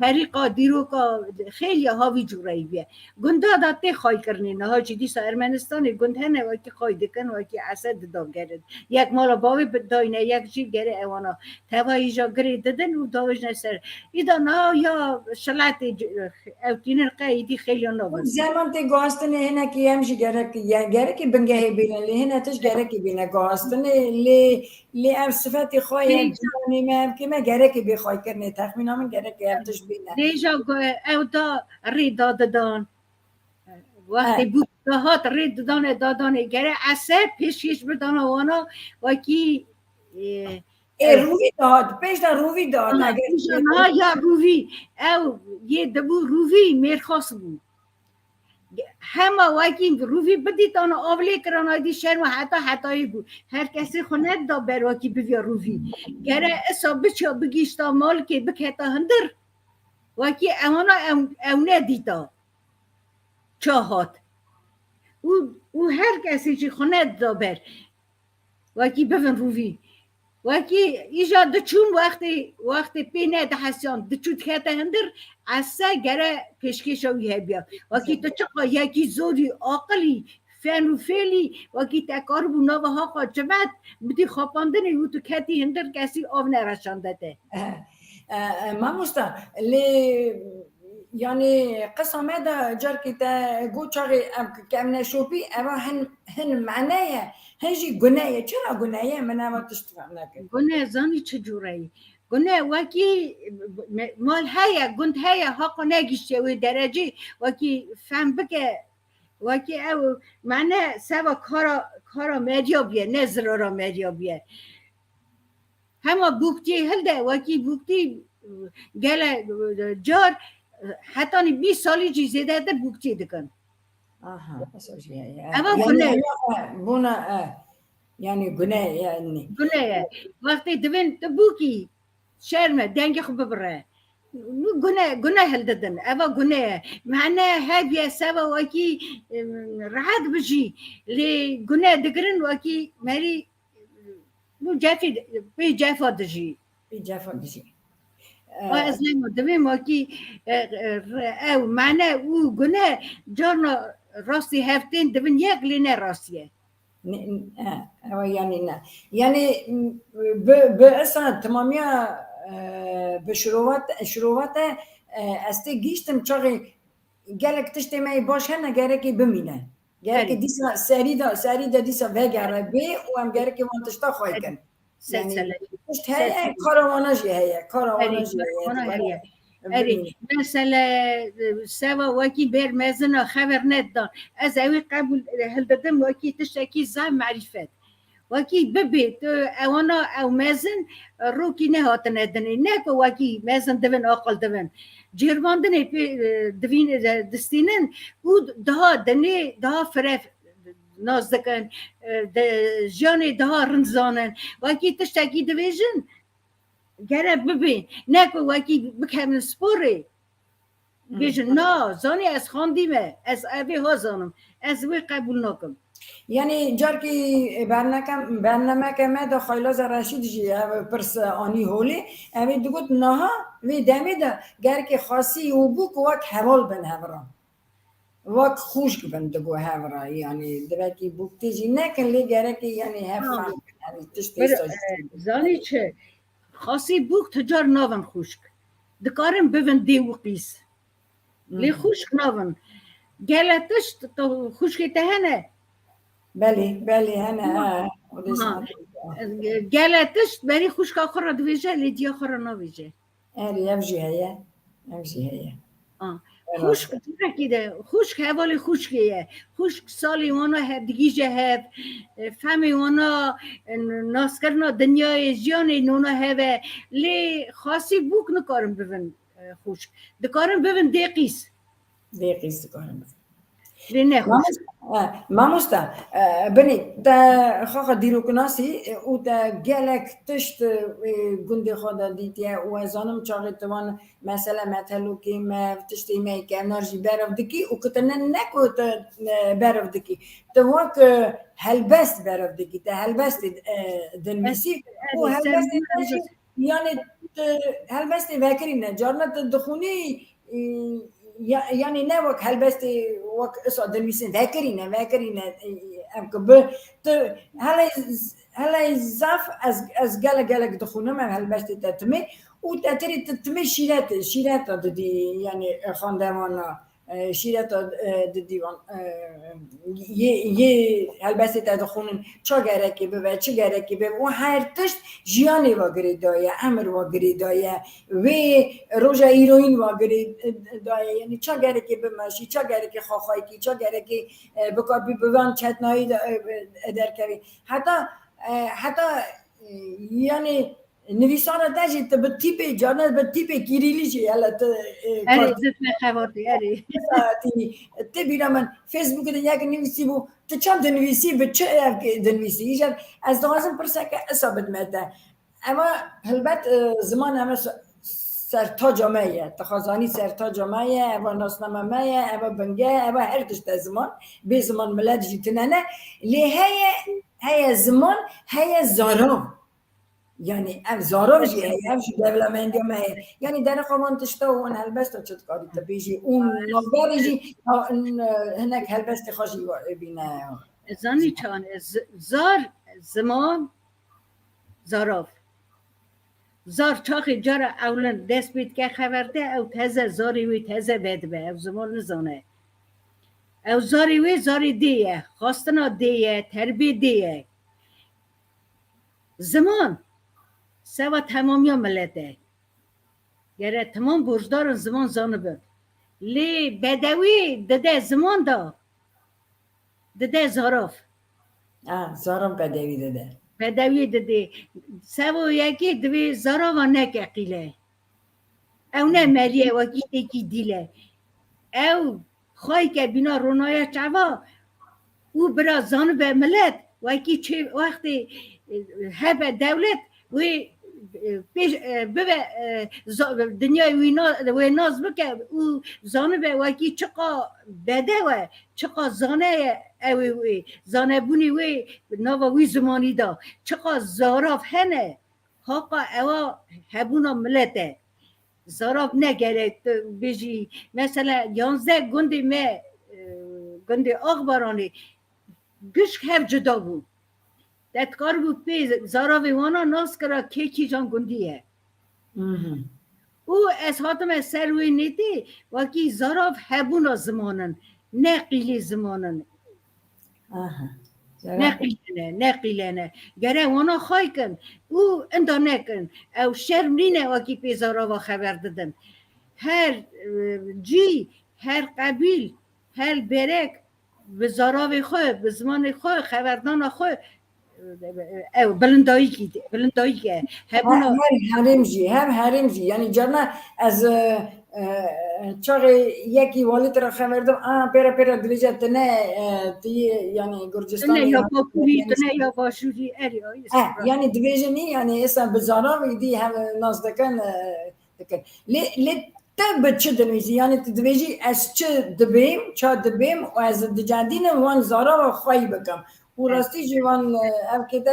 طریقا دیروکا خیلی ها وی جوره بیه گنده داته خواهی کرنی نه ها چی دیسا ارمنستانی گنده نه وکی خواهی دکن وکی اسد دا گرد یک مالا باوی داینه یک جی گره اوانا توایی جا گره ددن و داوش نسر ایدا نه یا شلات اوتینر قایدی خیلی نبود زمان تی گاستنه هنه کی همشی گره کی بنگه بینه لی هنه تش گره کی بینه گاستنه لی ام صفتی خواهی جوانی مهم که ما گره کی بخواهی کرنه تخمین همون گره کی هم تش بینه دیجا او دا ری دادن وقتی بود دهات ری دادن گره اسه پیشیش بدن وانا وکی روی داد پیش دا روی داد اگر یا روی او یه دبو روی میرخواست بود همه وکی روی بدید آن آولی کرن آیدی شرم حتی بود هر کسی خونه دا بر وکی بیا روی گره اصا بچه بگیشتا مال که بکتا هندر وکی امانا اونه دیتا چاهات او هر کسی چی خونه دا بر وکی بفن روی وکی ایجا دچون وقتی پینه ده حسیان دچود کتا هندر اسا گره پیشکش اوی بیا وکی تو چقا یکی زوری عاقلی فن و فعلی وکی تکار بونا و ها خاچمت بدی خواباندنی و تو کتی هندر کسی آب نرشانده ده ماموستا لی یعنی قسمه دا جر که تا گو چاقی کم نشوپی اما هن معنیه هنجی گناهه چرا گناهه من اما تشتفهم نکرد گناه زانی چجوره گناه وکی مال هیا گند هیا حق نگیشته و درجه وکی فهم بکه وکی او معنی سوا کارا مدیا بیه نه ضرورا مدیا بیه همه بوکتی هلده وکی بوکتی گله جار حتی 20 سالی چیزیده ده بوکتی دکن اما گناه بونا یعنی گناه یعنی گناه وقتی دوین تبوکی شرمه دنگی خوب ببره گناه هل ددن اما گناه معناه هبیا سوا وکی راحت بجی لی گناه دگرن وکی مری نو جافی بی جافا دجی از نمو دویم وکی او معناه او گناه جارنا راستی هفتین دوین یک لینه راستیه یعنی نه یعنی به اصلا تمامیا به شروعات استی گیشتم چاقی گلک تشتی مای باشه نه گره که بمینه گره که دیسا سری دا دیسا وگره بی و هم گره که وانتشتا خواهی کن یعنی تشت هیه کارواناجی هیه مثلا سوا وکی بر مزنا خبر ندان از اوی قبول هل دادم وکی تشتکی زم معرفت وکی ببی تو اوانا او مزن روکی نه هات ندنی نه که وکی مزن دوین آقل دوین جیروان دنی دوین دستینن او ده فرف نازدکن جانی ده رنزانن وکی تشتکی دویجن گره ببین نه که وکی بکمن سپوره بیشن نه زانی از خواندیمه از اوی ها زانم از وی قبول نکم یعنی جار کی برنامه که ما دا خیلاز رشید جی پرس آنی هولی امی دوگوت نه وی دمی دا گر که خاصی او بو که وک حوال بن هورا وک خوشک بن دگو هورا یعنی دوکی بوکتی جی نکن لی گره که یعنی هفت زانی چه خاصی بوک تجار ناون خوشک دکارم بون دیو قیس لی خوشک ناون گلتش تو خوشکی تهنه بله هنه گلتش بری خوشک آخر را دویجه لیدی آخر را نویجه افجی هیه خوشک ترکیده خوشک حوالی خوشکیه خوشک سالی وانا دیگیجه هف فهمی وانا ناسکرنا دنیای جیانی نونا هفه لی خاصی بوک نکارم ببین خوشک دکارم ببین دیقیس دکارم ببین لی نخوش ماموستا بني دا خاخا ديرو كناسي و دا جالك تشت جندي خدا ديتيا وزانم شاغتوان مثلا مثلو كي ما تشتي ما كانرجي بارف دكي وكتنا نكو بارف دكي تواك هلبست بارف دكي تا هلبست دنميسي وهلبست يعني هلبست فاكرين جارنا تدخوني يعني نوك هلبستي وك اسود الميسين ذاكرين ام كب هلا زاف از جالك دخونا ما هلبستي تتمي وتاتري تتمي شيرات دي يعني خاندمان شیرت دیوان یه هلبسته تدخونن چه گرکی به چه گرکی به و هر تشت جیانی واگری دایه امر واگری دایه و روژا ایروین واگری دایه یعنی چه گرکی به ماشی چه گرکی خواهی کی چه گرکی بکار بیوان چتنایی در کردی حتی یعنی نویسان داشت به تیپ جانب به تیپ کیریلیشی حالا اری زد مخواتی اری تی بیرم من فیسبوک ده یک نویسی بو تو چند نویسی به چه نویسی ایشان از دوازم پرسه که اصابت مده اما البته زمان همه سرتا جامعه تخازانی سرتا جامعه اما ناسنامه مایه اما بنگه اما هر تشت زمان به زمان ملت جیتنه نه لی هی زمان هی زارام يعني زارا جي هي شو ديفلوبمنت ما هي يعني ده رقم تشتو وان هلبست تشتكاري تبيجي اون نوبر يجي هناك هلبست خاشي بينا زانی چان زار زمان زاراف زار چاخی جارا اولن دست بید که خبرده او تازه زاری وی تازه بید به او زمان نزانه او زاری وی زاری دیه خواستنا دیه تربیه دیه زمان سوا تمامی ملته گره تمام برجدار زمان زانبه لی بدوی دده زمان دا دده زاراف زارم بدوی دده بدوی دده سوا یکی دوی زاراف نک اقیله او نه مریه وکی تکی دیله او خواهی که بینا رونای چوا او برا زانبه ملت وکی چه وقتی هبه دولت وی به دنیای وی ناز بکه او زانه به وکی چقا بده و چقا زانه اوی زانه بونی وی نوا وی زمانی دا چقا زاراف هنه حقا اوا هبونا ملته زاراف نگره بجی مثلا 11 گندی مه گندی اخبارانی گشک هر جدا بود دتکار بود پیز زاراوی وانا ناس کرا کی جان گندیه او از حاتم سروی نیتی وکی زاراف هبونا زمانن نه قیلی زمانن نه قیلنه گره وانا خواهی کن او اندا نکن او شرم نینه وکی پی زاراوا خبر دادن هر جی هر قبیل هر برک به زاراوی خواه به زمان خواه خبردان خواه او بلندایی که هم هرم جی یعنی جانا از چاق یکی والی تر خبردم پیرا دلیجه تنه تی یعنی گرجستانی تنه یا باکوری تنه یا باشوری یعنی دویجه نی یعنی اصلا بزارا دی هم نازدکن لی تب چه دنویزی یعنی دویجی از چه دبیم و از دجادین وان زارا و خواهی بکم و راستی جوان ام که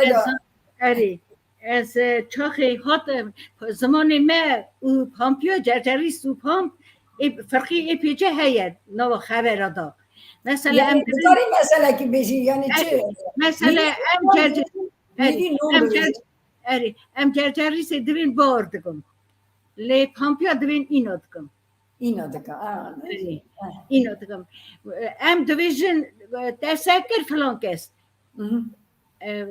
اری از چاخی هات زمان ما او پامپیو جرجریست و پامپ فرقی ای پیچه هید نو خبر دا مثلا یعنی بطاری مسئله که بشی یعنی چه مثلا ام جرجریست دوین باردگم لی پامپیو دوین اینو دگم اینو دگم ام دویژن تسکر فلان کست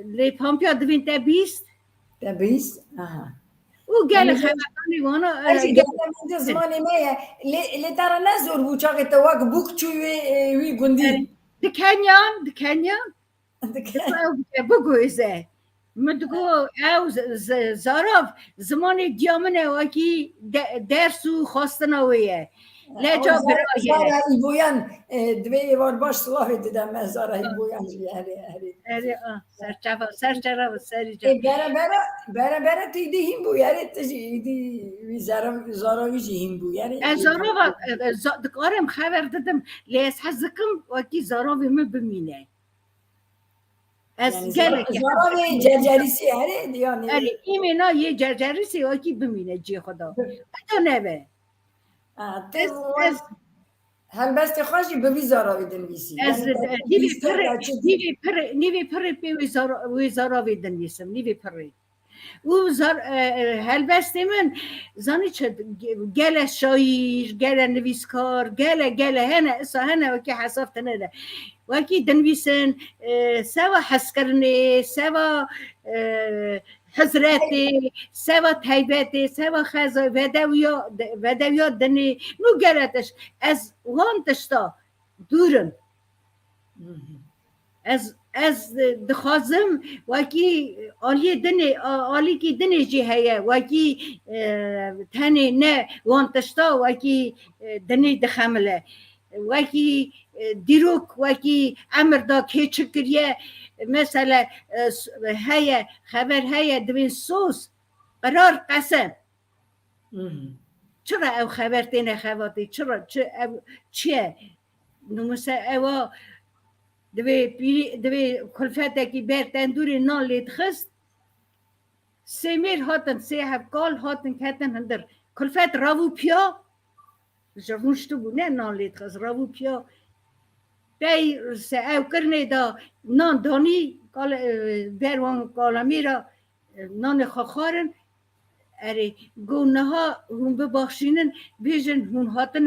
لی پامپیا دوین تبیست او گل خبرانی وانا گل زمانی میه لی ترا نزور بو چاقی تواک بوک چوی وی گندی دکنیان بگویزه مدگو او زاراف زمانی دیامنه واکی درسو خواستناویه لجا برایه زارا ای بویان دوی وار باش صلاح دیدم زارا ای بویان جی اره سرچرا و سری جا بره تیدی هم بویاره تجیدی زارا ویجی هم بویاره از زارا و دکارم خبر دادم لیس حزکم وکی زارا ویمه بمینه از گله که زارا وی جرجریسی هره دیانه اره ایمینا یه جرجریسی وکی بمینه جی خدا اتا نبه از هلبست خوشی به وی زارا وی دنویسی از نیوی پر وی زارا وی دنویسم نیوی پر او هلبستی من زانی چه گله شایر گله نویسکار گله هنه وکی حساف تنه وکی دنویسن سوا حس کرنه سوا حضرتی سوا تایبتی سوا خزای ودویا دنی نو گلتش از وان تشتا دورن از دخوازم وکی آلی کی دنی جی هیا وکی تنی نه وان تشتا وکی دنی دخمله وکی دیروک وکی امر دا که چکریه مثلا هیا خبر هیا دوین سوس قرار قسم چرا او خبر تینه خواتی چرا چیه نمسه او دوی کلفته کی بر تندوری نان لید خست سمیر هاتن سه هفکال هاتن کتن هندر کلفت راوو پیا جرونشتو بو نه نان لید خست راوو پیا بی سه او کرنه دا نان دانی بروان کالامی را نان خاخارن اره گونه ها هون ببخشینن بیجن هون هاتن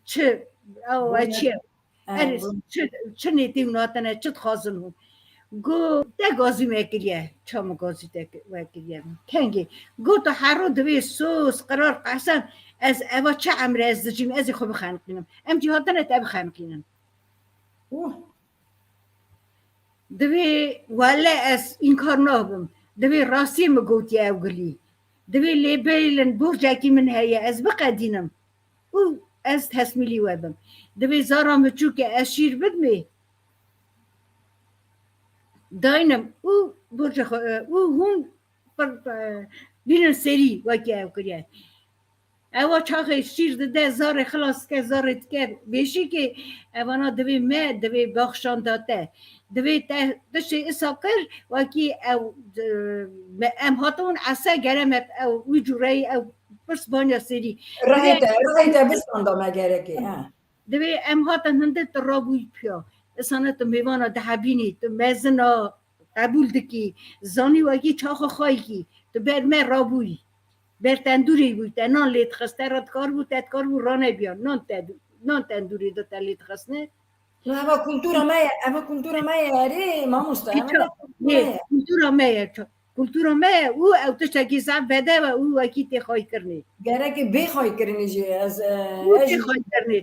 چه او چه اره چه نیتی هون هاتن چه خازن هون گو ده گازی میکریه چام گازی ده میکریه کنگی گو تو هر رو دوی سوس قرار قسم از اوا چه عمره از دجیم از خوب خانم کنم ام جی هاتن تب خانم کنم دوی ولی از این کار نابم دوی راستی مگوتی اوگلی دوی لیبیلن برجاکی من هیا از بقدینم او از تسمیلی وبم دوی زارا مچو که اشیر بدمی داینم او برج او هون بینن سری وکی او کریه اوا چاخه شیر ده زار خلاص که زارت کرد بیشی که اوانا دوی مه دوی بخشان داده دوی دشت اساقر وکی او ام هاتون عصا گرم او وی جوری او پرس بانیا سری رایت بستاندا مگره که دوی ام هاتن هنده ترابوی پیا سانت میوانا دهبینی تو مزنا قبول دکی زانی وکی چاخه خواهی کی تو بر من رابوی بر تندوری بود نان لید خسته راد کار بود کار بود رانه بیان نان تندوری دو تلید خسته نه اما کلتورا مایه اره ما مستعمل کلتورا مایه او او تشکی زب بده و او وکی تی خواهی کرنی گره که بخوای کرنی جی از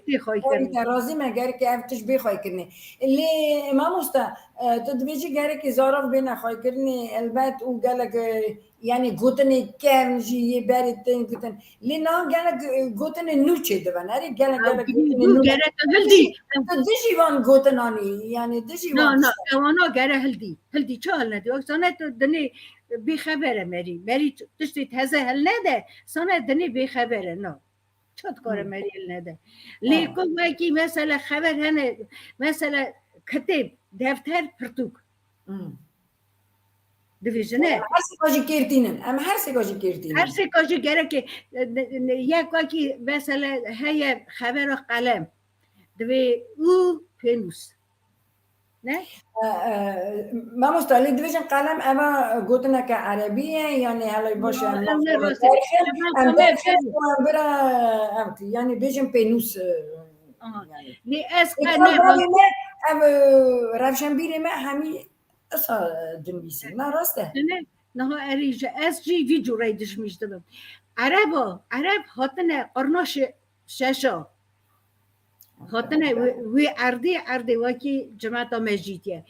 تی خواهی کرنی رازی من گره که افتش بخوای کرنی لی ما مستا تو دویجی گره که زاراف بین خواهی کرنی البته او گله که یعنی گوتنی کم جی برید گوتن لی نه گله گوتنی نوچه دوان اره گله گوتنی نوچه تو دیجی وان گوتنانی یعنی دیجی وان نه اوانا گره هلدی چه هل ندی اکسانه تو دنی بی خبره مری تشتی تازه هل نده سانه دنی بی خبره نه چود کاره مری هل نده لیکن وکی مثلا خبر هنه مثلا کتب دفتر پرتوک دویژنه هر سکاجی کردینن اما هر سکاجی گره که یک وکی مثلا هی خبر قلم دوی او پنوس نه ما مستعلی دویژن قلم اما گوتنه که عربیه یعنی حالا باشه یعنی بیشن پنوس نی از قلم روشن بیره ما همی اصلا دنویسی نه راسته نه اریجه از جی وی جوری دشمیش دادم عرب هاتنه قرناش ششا هاتنه وی عرضی وکی جماعت مجیدیه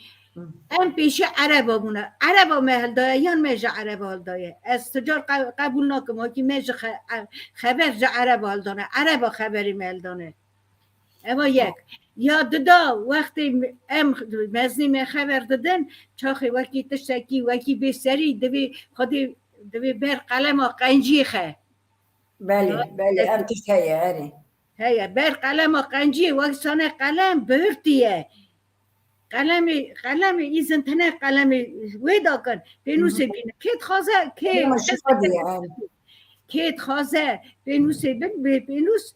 ام پیش عربا بونه عربا مهل دایه یا میجه عربا هل دایه از تجار قبول نکم که میجه خبر جه عربا هل دانه عربا خبری مهل دانه اما یک یا ددا وقتی ام مزنی می خبر دادن چاخی وکی تشکی وکی بسری خودی بر قلم قنجی خه بله ارتش هیا بر قلم قنجی وقت سانه قلم برتیه قلم ایزن تنه قلم ویدا کن بینوسه بینه کت خوازه کت خوازه بینوسه بینوس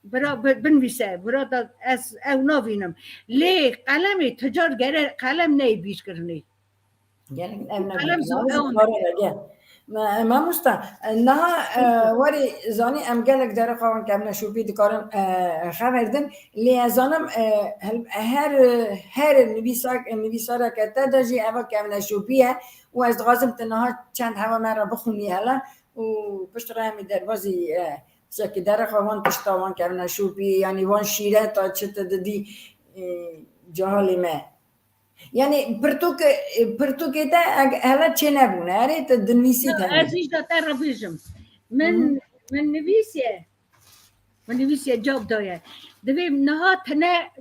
برا بنویسه برا از او نوینم لی قلم تجار گره قلم نی بیش کرنی قلم ما مستا نه وری زانی ام گلک در قوان کم نشوبی دکارم خبردن لی زانم هر نویسار که تداجی اوا کم نشوبیه و از غازم تنها چند هوا مرا بخونی هلا و پشت رامی دروازی که در قوان پشتاوان کم نشوبی یعنی وان شیره تا چت ددی جهالی ما یعنی پرتوکه تا هلا چه نبونه اره تا دنویسی تا ازیش داتر را بیشم من نویسیه جاب دایه دویم نها تنه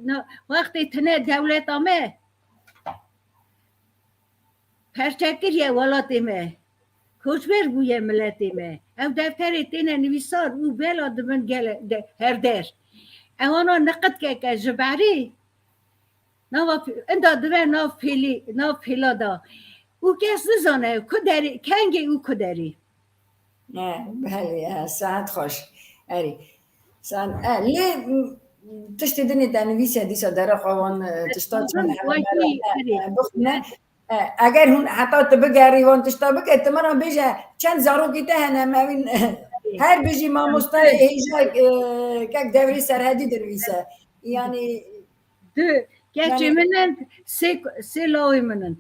وقتی تنه دولت آمه پرچکریه ولاتیمه کوچبر بویه ملتیمه او دفتر تینه نویسار او بلا دمن گل هر در اوانا نقد که جباری اندا دوه ناف پیلا دا او کس نزانه کدری کنگه او کدری نه بله ساعت خوش اری لی تشتی دنی دنویسی دیسا در خوان تشتا چند بخونه اگر هون حتی تو بگری وان تشتا بگه تمرا بیجه چند زاروکی ته هنم هر بیجی ما مستای ایجا که دوری سرحدی دنویسه یعنی گرچه منن سه لاوی منن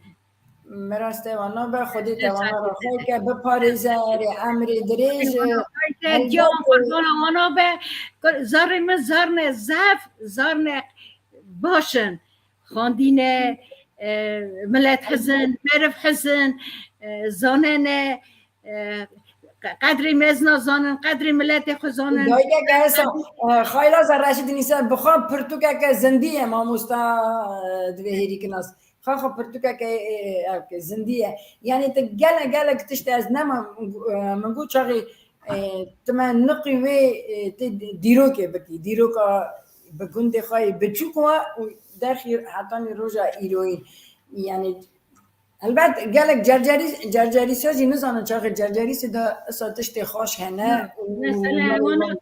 مراسته وانا به خودی توانا را خواهی که بپاریزه امری دریج یا وانا به زار من زارن زف زارن باشن خاندین ملت حزن مرف حزن زانن قدری مزنا زانن قدری ملت خزانن دایگه که هستا خایلا زر رشید نیستن بخواه پرتوکه که زندیه ما مستا دوهیری کناس خواه پرتوکه که زندیه یعنی تا گله کتشت از نما منگو چاقی تمن نقی وی دیرو که بکی دیرو که بگنده خواهی بچوکوا و درخی حتانی روژا ایروین یعنی البته گلک جرجری سازی نزانه چاقی جرجری سدا ساتشت خوش هنه مثلا وانا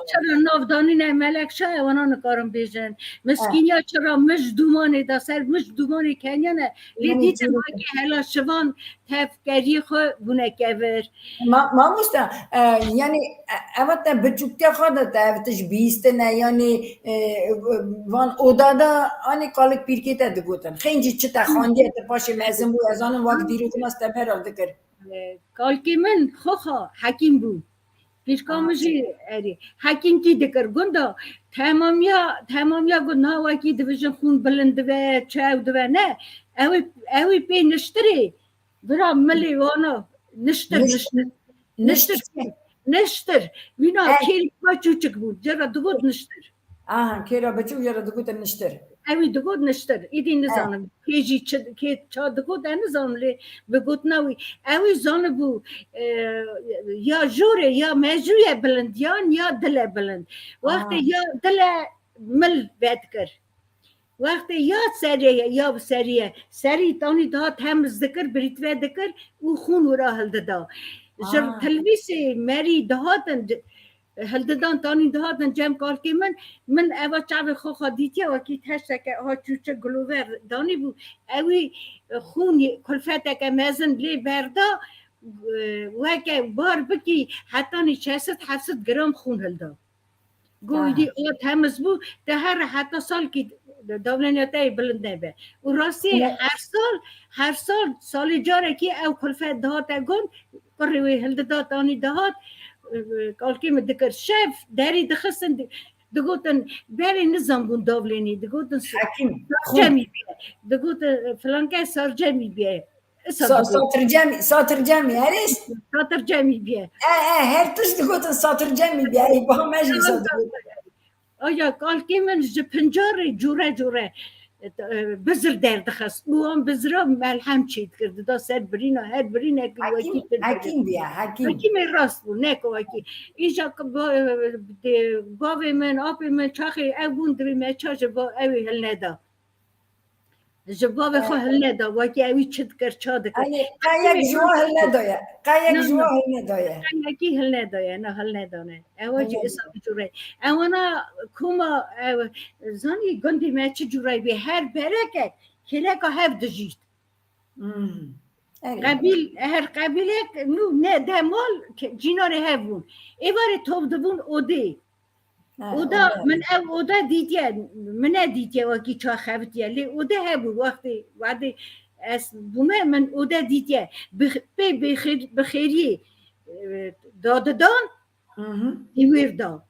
چرا نافدانی نه ملک شای وانا نکارم بیجن مسکین یا چرا مش دومانی دا سر مش دومانی کنیا نه لیدیت ما که هلا شوان تفکری خو بونه کبر ما مستا یعنی اوت بچوکتی خود تافتش بیست نه یعنی وان اودادا آنی کالک پیرکی تا دگوتن خیلی چه تا خاندی پاش مزم بود از آن وقت دیرو کناس تبر آفده کرد کالکی من خوخا حکیم بود پیشکامشی حکیم کی دکر گندا تمامیا گناه وکی دویژن خون بلند و چاو دو نه اوی پی نشتری برا ملی وانا نشتر وینا کیری بچوچک بود جرا دوگود نشتر کیرا بچو جرا دوگود نشتر اوی دگود نشتر ایدی نزانم پیجی که چا دگود نزانم لی بگود نوی اوی زانه بو یا جوره یا مجوی بلند یا دل بلند وقتی یا دل مل بد کر وقتی یا سریه یا سریه سری تانی دا تمز دکر بریت و دکر او خون و را هلده دا جر تلویسی مری دهاتن هلدان تانی دهاتن جمع کار که من اوا چاو خواه دیتی و کی تشتا که ها چوچه گلوور دانی بو اوی خون کلفته که مزن لی بردا و که بار بکی حتی 600-700 گرم خون هلدا گویدی او تمز بو ده حتی سال که دولنیاتی بلند نبه و راستی هر سال جاره که او کلفت دهاته گون قروی هلده داتانی دهات کالکی مدکر شف داری دخستن دگوتن بری نظام بون داولینی دگوتن حکیم سرجمی بیه دگوتن فلان که سرجمی بیه ساتر جمعی هریش سرجمی بیه هر تش دگوتن ساتر جمعی بیا ای با مجی ساتر آیا کال که من پنجاره جوره بزر درد خست او هم بزرا ملهم چید کرد دا سر برینا هر برینا که حکیم بیا حکیم راست بود نه که وکی ایجا که باوی من آبی من چاخی اون دریمه چاشه با اوی هل ندا جباب خو هل ندا وکی اوی چید کرد چاد کرد قایق جوا هل ندایه قایق جوا هل ندایه قایقی هل ندایه نه هل ندانه اواجی اصاب جوره اوانا کوما زانی گندی مچ جوره بی هر برکه کله که هف دجیت قبیل هر قبیله نو نه دمال جینار هفون ایواره توب دبون اوده اودا من اودا دیدیه من دیدیه وکی چا خفتیه لی اوده هبو وقتی از بومه من اوده دیدیه بخیری داددان ایویر دا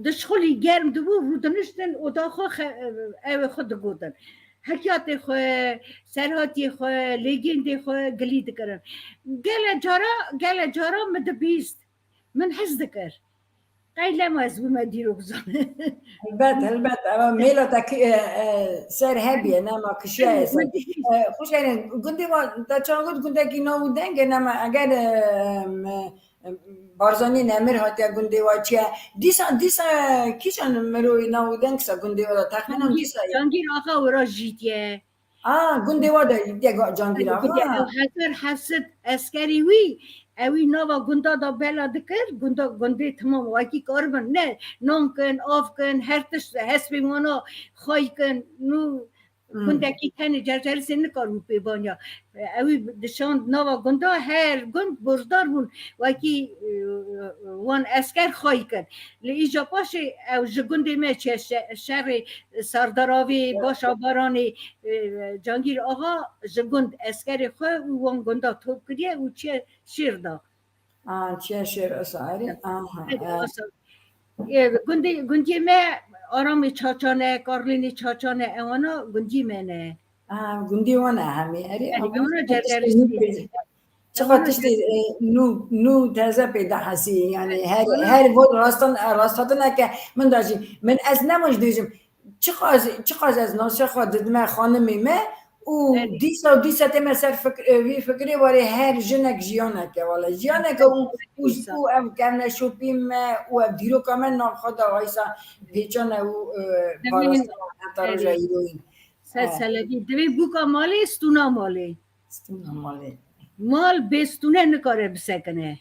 دشخولی گرم دبو رو دنشتن اودا خود گودن حکیات خو سرهاتی خو لگیندی خو گلید کرن گل جارا مدبیست من حس دکر قیل ما از بوم دیرو بزنه البته اما میلا تک سر هبیه نما کشیه خوش کنید گندی ما تا چند گفت گنده کی نمودن که نما اگر بارزانی نمیر هاتی گندی وا چیه دیسا کیشان مروی نمودن که گندی وا تقریبا دیسا جانگیر آقا ورا جیتیه گندی وا دیگه جانگیر آقا حسد اسکری وی اوی نوا گندا دا بلا دکر گنده تمام واکی کاربن نه نون کن آف کن هر تش حسب مانا خواهی کن نو گنده کی تنی جرجر سن کارو پی بانیا اوی دشان نوا گندا هر گند برزدار بون واکی وان اسکر خواهی کن لیجا باشه او جگنده ما چه شر سرداراوی باشا بارانی جانگیر آقا جگند اسکر خواه وان گندا توب کریه و چه شیر دا چه شیر اصاری گندی ما آرامی چاچانه کارلینی چاچانه اوانا گندی منه گندی وانه همی اوانا جرجر چقدر تشتی نو تازه پیدا هستی یعنی هر بود راستان نکه من داشتی من از نماش دیجم چقدر از ناشه خود دم خانمی ما او دیسا تم سر فکری واره هر جنک جیانه که والا جیانه که او ام کم نشوپیم او دیرو کامن نام خدا وایسا پیچانه او پاراستان انتارو جاییروین سلسلبی دوی بوکا مالی استونا مالی مال بستونه نکاره بسکنه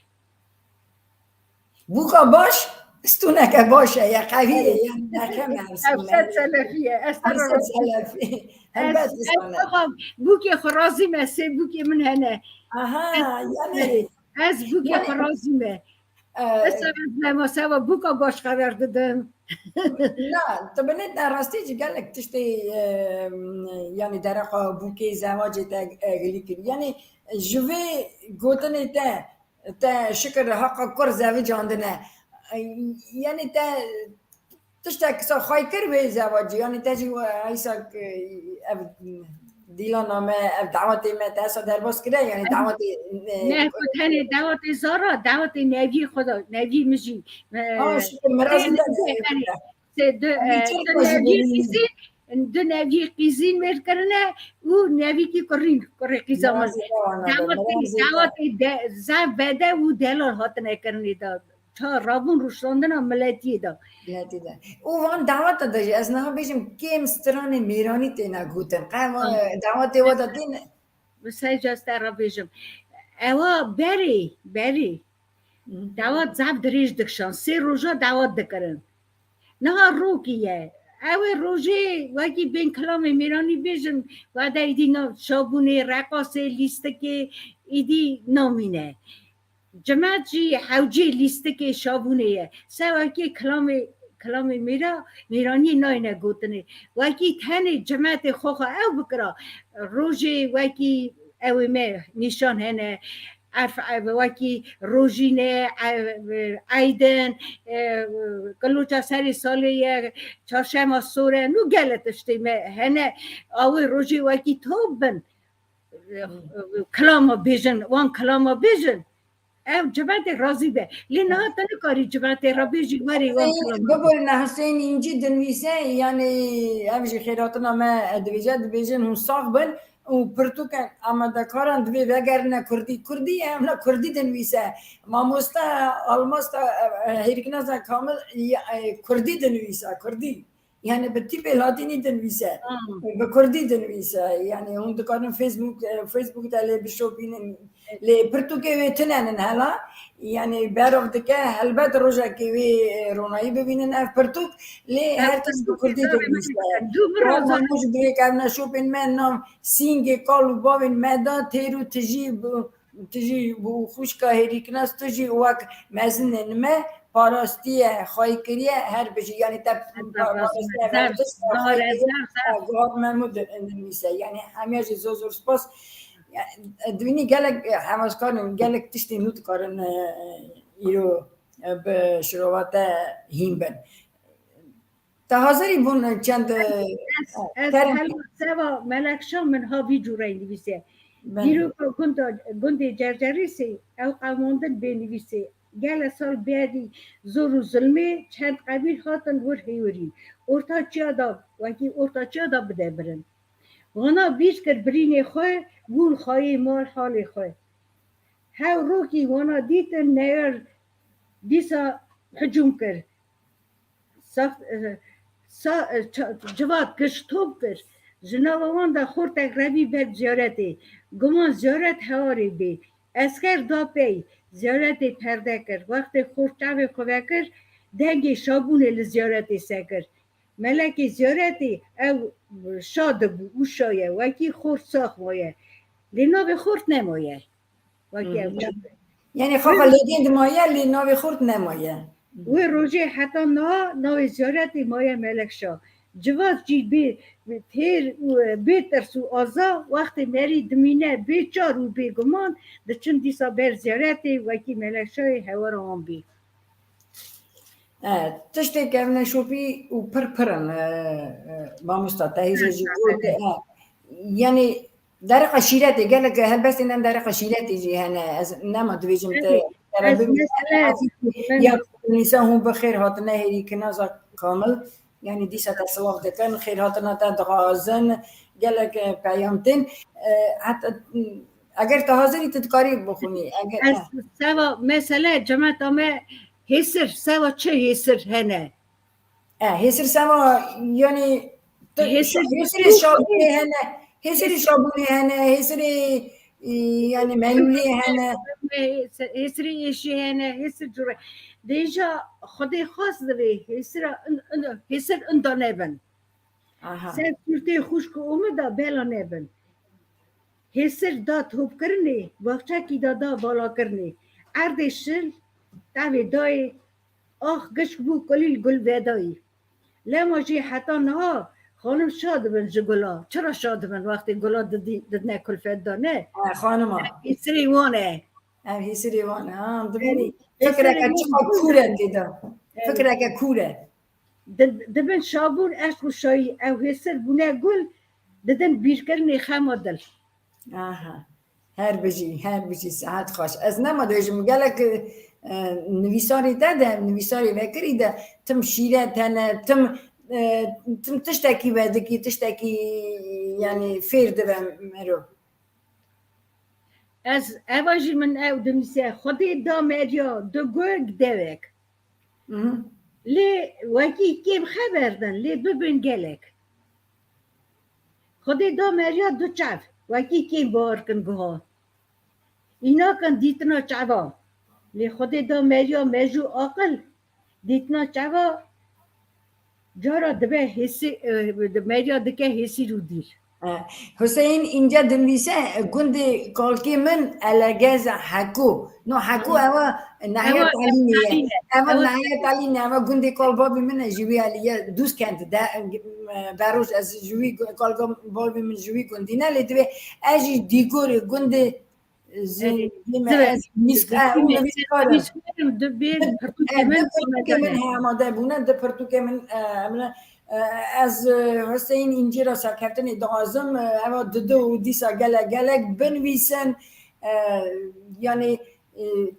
بوکا باش استونه که باشه یا قویه یا نکم افسد سلفیه افسد سلفیه بوکی خرازیمه سه بوکی من هنه یعنی از بوکی خرازیمه اصلا لما سوا بوکا باش خبر دادم نه تو بنید راستی چی گلک تشتی یعنی درقا بوکی زواجی تا گلی کری یعنی جوی گوتنی تا شکر حقا کر زوی جاندنه یعنی تا تشتا کسا خواهی کر به زواجی یعنی تا جی ایسا دیلا نامه دعوتی ما تاسا در باز کرده یعنی دعوتی نه خودتنی دعوتی زارا دعوتی نوی خدا نوی مجی شکر مرازم دو نوی قیزین میر کرنه او نوی کی کری قیزامن دعوتی زن بده او دلار هات نکرنی داد تا رابون روشاندن ملتی دا او وان دعوت داشت از نه بیشم کیم ستران میرانی تینا گوتن قام دعوت ودا تین بسای جاست را بیشم اوا بری دعوت زب دریج دکشان سه روزا دعوت دکرن نه روکیه اوه روزه وقتی بین کلام میرانی بیشم و در ایدی شابونه رقاصه لیسته که ایدی نامینه جماعت جی حوجی لیسته که شابونه سوا که کلام میرانی ناینه گوتنه وکی تنه جماعت خوخه او بکرا روزه وکی او نشان هنه وکی روژینه ایدن کلوچا سری سالی چهارشنبه سوره نو گلتشتی هنه آوی روژی وکی توبن کلامو بیجن وان کلامو بیجن او جماعت راضی به لینا تنه کاری جماعت را بیجی وری وان کلامو بقول حسين ينجي دنويسة يعني أمشي خيراتنا ما دويجات بيجن هم صاغبن وبرتوكا أما دكارن دوي وگرنا كردي أملا كردي دنويسة ما مستا المستا هيركنازا كامل كردي دنويسة كردي يعني بالتيب الهاتيني دنويسة بكردي دنويسة يعني هم دكارن فيسبوك تالي بشوبين لي برتوكا ويتنان هلا يعني بعرف دكا هلبت رجع كيوي روناي ببينن اف برتوك لي هرتس بكردي دنيسة وانا مش بريك عمنا شوبين من نام سينجي قالوا بابين مادا تيرو تجي بو خوشكا هيريك ناس تجي واك مازن ما باراستيه خواهی کریه هر بجی یعنی تب باراستيه ورتش خواهی کریه گوهر محمود اندونیسه یعنی همیشه زوزور سپاس دوینی گلک هماز کارن گلک تشتی نوت کارن ایرو به شروعات هیم بن تا حاضری بون چند از سوا ملکشا من ها بی جوره نویسه دیرو گنده جرجریسی او قماندن بنویسه گل سال بعدی زور و ظلمه چند قبیل خاطن ور هیوری ارتا چیا دا بده برن وانا بیش کر برین خواه گول خواهی مال حال خواه هاو روکی وانا دیتن نیر دیسا حجوم کر جواد کش توب کش جناوان دا خورد اقربی بر زیارته گمان زیارت هواری بی اسکر دا پی زیارت پرده کر وقت خورد چاوی خواه کر دنگ شابون لزیارت سکر ملک زیارتی او شاد بو او شایه وکی خورد ساخ مایه لینا به خورد نمایه وکی او یعنی خواه لیدین مایه لینا به خورد نمایه و روژه حتی ناوی زیارتی مایه ملک شا جواز جی بی ترسو آزا وقتی مری دمینه بی چار و بی گمان ده چند دیسا بر زیارتی وکی ملک شای هوا رو آن بی تشتي كامنا شوفي وبربرن ما مستطيع يعني درق عشيرتي قال لك هل بس ان درق عشيرتي يجي هنا نما دويجم يا النساء هم بخير هاتنا هي كنازا كامل يعني دي ستصوف ده كان خير هاتنا تدغازن قال لك قيامتين حتى اگر تهازري تتقاري بخوني اگر سوا مثلا جماعه ما هسر سوا چه هسر هنه هسر سوا يعني هسر شابوني هنه هسر شابوني هنه هسر يعني ملولي هنه هسر ایشی هنه هسر جوره دیجا خودی خاص دوی هسر اندا نبن سر سورتی خوش که اومده بلا نبن هسر دا توب کرنی وقتا کی دا بالا کرنی اردشل تاوی دای آخ گشک بو کلیل گل بدایی لما جی حتی نه خانم شاد بن جگلا چرا شاد بن وقتی گلا ددنه کلفت دانه خانم هیسری وانه هیسری وانه دبینی فکره که چقدر کوره دیده فکره که کوره دبن شابون عشق و شایی او هیسر بونه گل ددن بیر کرنی خمادل هر بجی ساعت خوش از نما دویجم گلک نویساری داده نویساری وکری ده تم شیره تنه تم تشتکی بدکی تشتکی یعنی فیر ده مرو از اواجی من او دمیسه خودی دامریا دو گرگ دوک لی وکی کیم خبردن لی ببین گلک خودی دامریا دو چاف وکی کیم بار کن گوها اینا کن دیتنا چاوا لی خودی دامریا مجو آقل دیتنا چاوا جارا دبه حسی دامریا دکه حسی رو دیر حسین اینجا دنویسه گنده کالکی من الگز حکو نو حکو اوا نهایت تعلیمیه اوا نهایت تعلیمیه اوا گنده کال بابی من جوی علیه دوست کند بروش از جوی کال بابی من جوی گندی نه لیدوه اجی دیگور گنده زندگی من از میسک اون نویسکارم میسکارم دبیر پرتوک من من آماده بونه ده پرتوک من از حسین اینجا را سرکفتن دازم اما دو دیسا گلک بنویسن یعنی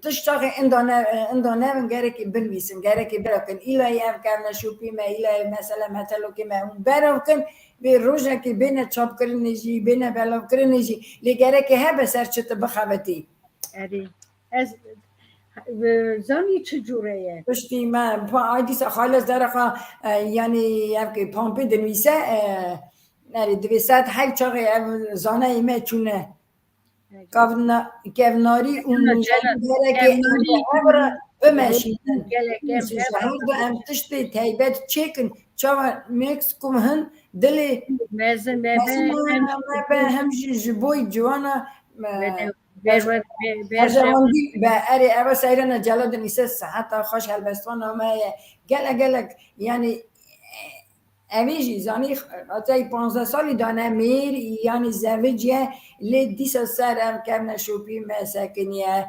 تشتاق اندانه من گره که بنویسن گره که براکن ایلای افکار نشوپی ما ایلای مثلا مثلا که ما اون براکن به روزه که بین چاپ کرنیجی بین بلاف کرنیجی لگره که ها بسر چت بخواتی از زانی چجوریه پشتی ما آیدیس خالص درخا یعنی افکی پامپی دنویسه نری دویست هر چاقی زانه ایمه چونه کفناری اون گره که بمشیدن ام تشتی تایبت چکن چاوا میکس کم هن دلی مزن به همجی جبوی جوانا برجواندی به اری اوا سایرنا جلاد نیست حتی خوش هلبستان همه گلک یعنی اویجی زانی اتای 15 سالی دانه میر یعنی زوجه لی دیسا سر ام کم نشوپی مسکنیه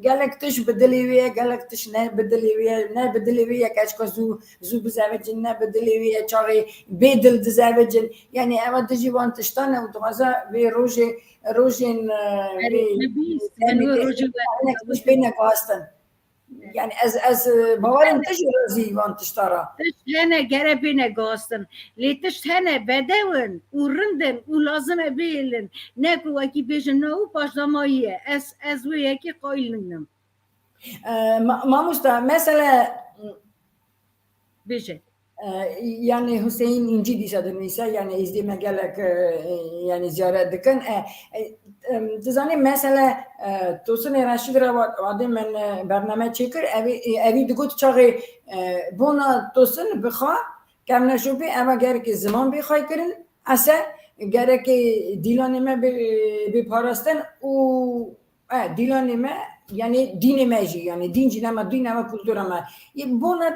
گلک تش بدلیویه گلک تش نه بدلیویه کچ که زو بزوجن نه بدلیویه چاقی بدل دزوجن یعنی اما دجی وان تشتانه و دوازه به روزین نکتش بینه کاستن yani ez bavarım tecrübezi van tiştara. Hene gere bine gastın. Letiş hene bedeven, urundin, ulazım ebilin. Ne kuvaki bejin ne u başlamayı. Ez ve yeki koyulunum. Mamusta mesela Bejin. Yani Hüseyin İnci dişadır neyse yani izleme gelek yani ziyaret dikin. Dizani mesela توسن رشید را وادی من برنامه چیکر اوی دگوت چاقی بونا توسن بخوا کم نشوپی اما گره که زمان بخوای کرن اصلا گره که دیلانی ما بپارستن و دیلانی ما یعنی دین ماجی یعنی دین جنما دین ما کلتور ما بونا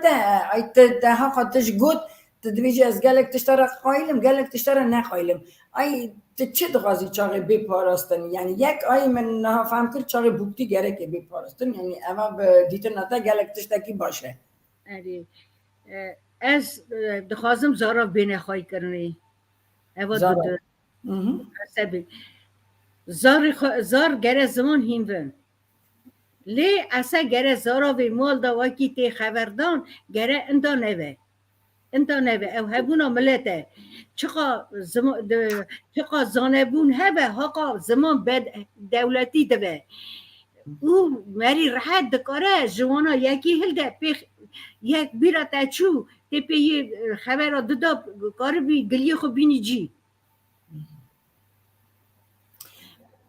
ده ها خاطش گوت تدویجی از گلک تشتره قایلم گلک تشتره نقایلم ای چه دغازی چاقی بپاراستن یعنی یک آی من نه فهم کرد چاقی بوکتی گره که بپاراستن یعنی اما دیتر نتا گلک تشتکی باشه از دخوازم زارا بینه خواهی کرنی اما دو زار گره زمان هیمون لی اسا گره زارا و مال دا وکی تی خبردان گره انتا نوه او هبونا ملته چقا زانبون هبه حقا زمان بد دولتی دوه او مری راحت دکاره جوانا یکی هلده یک بیرا تچو تی پی خبر دادا کاری بی گلیه خو بینی جی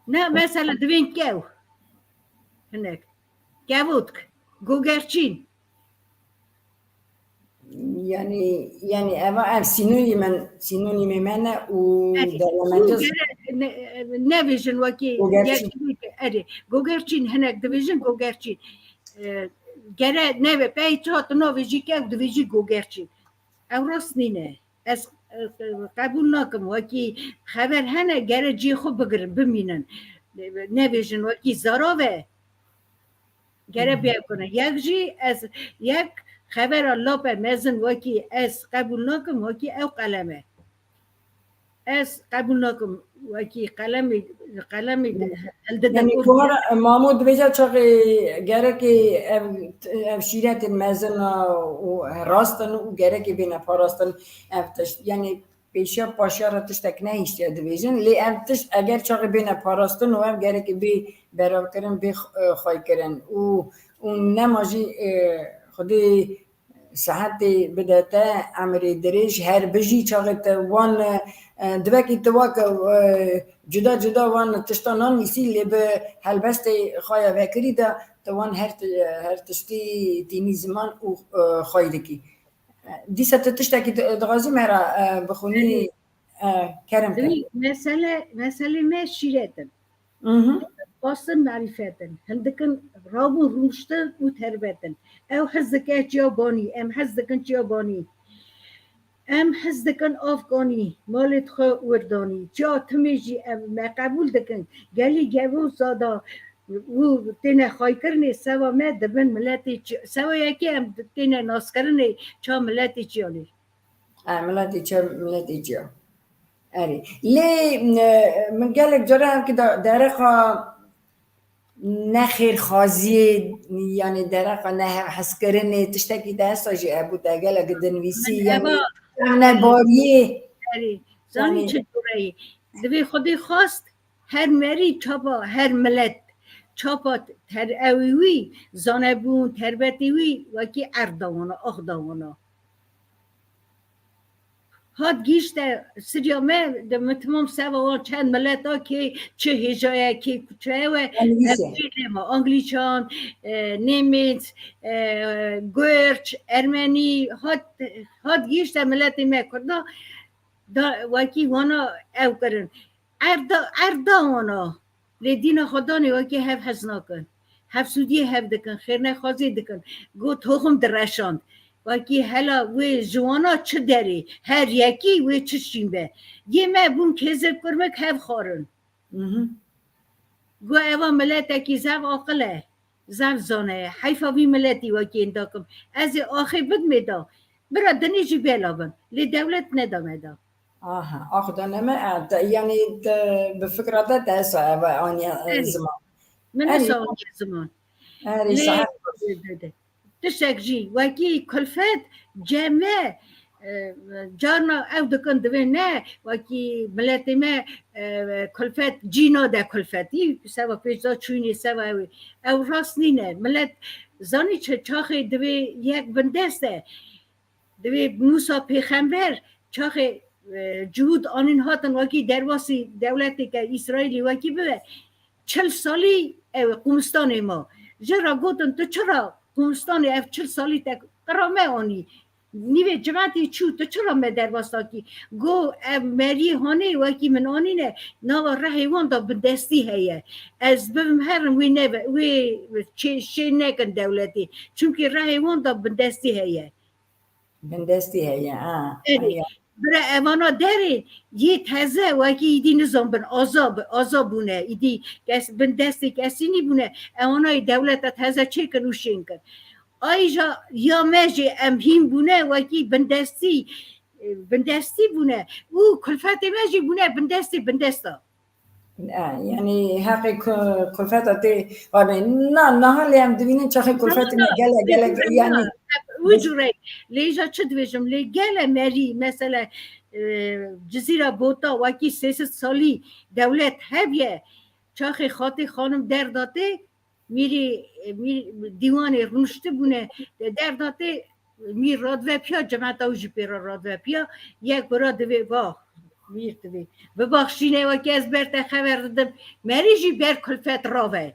نه مثلا دوین کهو هنک کهوتک گوگرچین yani ama sinonimi منه و درمانجز نویژن وکی گوگرچین هنک دویژن گوگرچین گره نوی پیچات نویجی که دویجی گوگرچین او راست نینه از قبول نکم وکی خبر هنه گره جی خوب بگرن بمینن نویژن وکی زراوه گره بیا کنه یک جی از یک خبر الله به مزن وکی از قبول نکم وکی او قلمه از قبول نکم وکی قلمی yani kuhara Mahmud beja çağı gerek ev şiret mezun و راستن و gerek bina parastan evteş yani peşa paşara tiştek ne işte division li evteş eğer çağı bina parastan و ev gerek bir beraber kırın bir xoy kırın و nemaji خودی ساعتی بداته عمری دریج هر بجی چاقت وان دبکی تواک جدا وان تشتانان نیسی لی به هلبست خوایا وکری دا توان هر تشتی تینی زمان و خواهی دکی دیسا تشتاکی دغازی مرا بخونی کرم کرد مسئله ما شیرتن باستن معرفتن هندکن رابو روشتن و تربتن او حزدکه جیابانی ام حزدکن جیابانی ام حز دکن افغانی مالت خو وردانی جا تمیجی ام ما قبول دکن گلی گوو زادا و تینه خواهی کرنه سوا ما دبن ملتی چی سوا یکی ام تینه ناس کرنه چا ملتی چی آلی ملتی چه ملتی چه اری لی من گلک جاره هم که درقا نخیر خازی یعنی درقا نه حس کرنه تشتکی دستا جی ابو دا گلک دنویسی من یعنی اوا نه اری باریه اری زانی یعنی چطوره دوی خودی خواست هر مری چاپا هر ملت چاپا تر اویوی زانه بون تربتیوی وکی اردوانا اخدوانا هاد گیشته سریامه تمام سوا چند ملت ها که چه هجایه که چه و دنویسه ما انگلیچان نیمیت گرچ ارمنی هاد گیشته ملت ما کرده دا وکی وانا او کرن اردا وانا لدین خدا نی وکی هف حزنا کن هف سودی هف دکن خیر نخوازی دکن گو توخم درشاند وکی هلا و جوانا چه داری هر یکی و چه شیمه یه ما بون کذب کرمک هف خارن گو اوا ملت اکی زف آقله زف زانه حیفا وی ملتی وکی انداکم از آخی بد میدا برا دنیجی بیلابن لی دولت ندامه دا آها آخذ أنا ما يعني بفكرة تاسع أني اری زمان من أري نسا زمان أري ليه صحيح تشتك جي وكي كلفت جمع جارنا او دكان دوينه وكي ملاتي ما كلفت جينا دا كلفتي سوا بيجا چوني سوا او راس نينه ملت زاني چاخي دوي يك بندسته دوی موسا پیغمبر چاخ جهود آنین هاتن وکی درواسی دولتی که اسرائیلی وکی بوه 40 سالی قومستان ما جرا گوتن تو چرا قومستان اف 40 سالی تک قرامه آنی نیوه جماعتی چو تو چرا می درواستا کی گو مری هانه وکی من آنینه ناوا رهیوان دا بندستی هیه از ببم هرم وی نوه وی چه نکن دولتی چونکه رهیوان دا بندستی هیه بندستي هي اری هي برای اوانا داره یه تزه و اگه ایدی نظام بن آزا بونه ایدی بن دستی کسی نی بونه اوانا دولت تزه چه کن و شین کن آیجا یا مجی امهیم بونه و اگه بندستی بونه او کلفت مجی بونه بندستا يعني حقي كلفات تي أنا نهار هم دوينين شخي كلفات ما جلا يعني بس وجوره لیجا چه دویجم لیگل مری مثلا جزیره بوتا وکی 300 سالی دولت هبیه چاخی خاطی خانم در داته میری دیوان رونشته بونه در داته می رادوه پیا جماعت اوجی پیرا رادوه پیا یک برا دوی با میر دوی ببخشینه وکی از برته خبر دادم مریجی بر کلفت راوه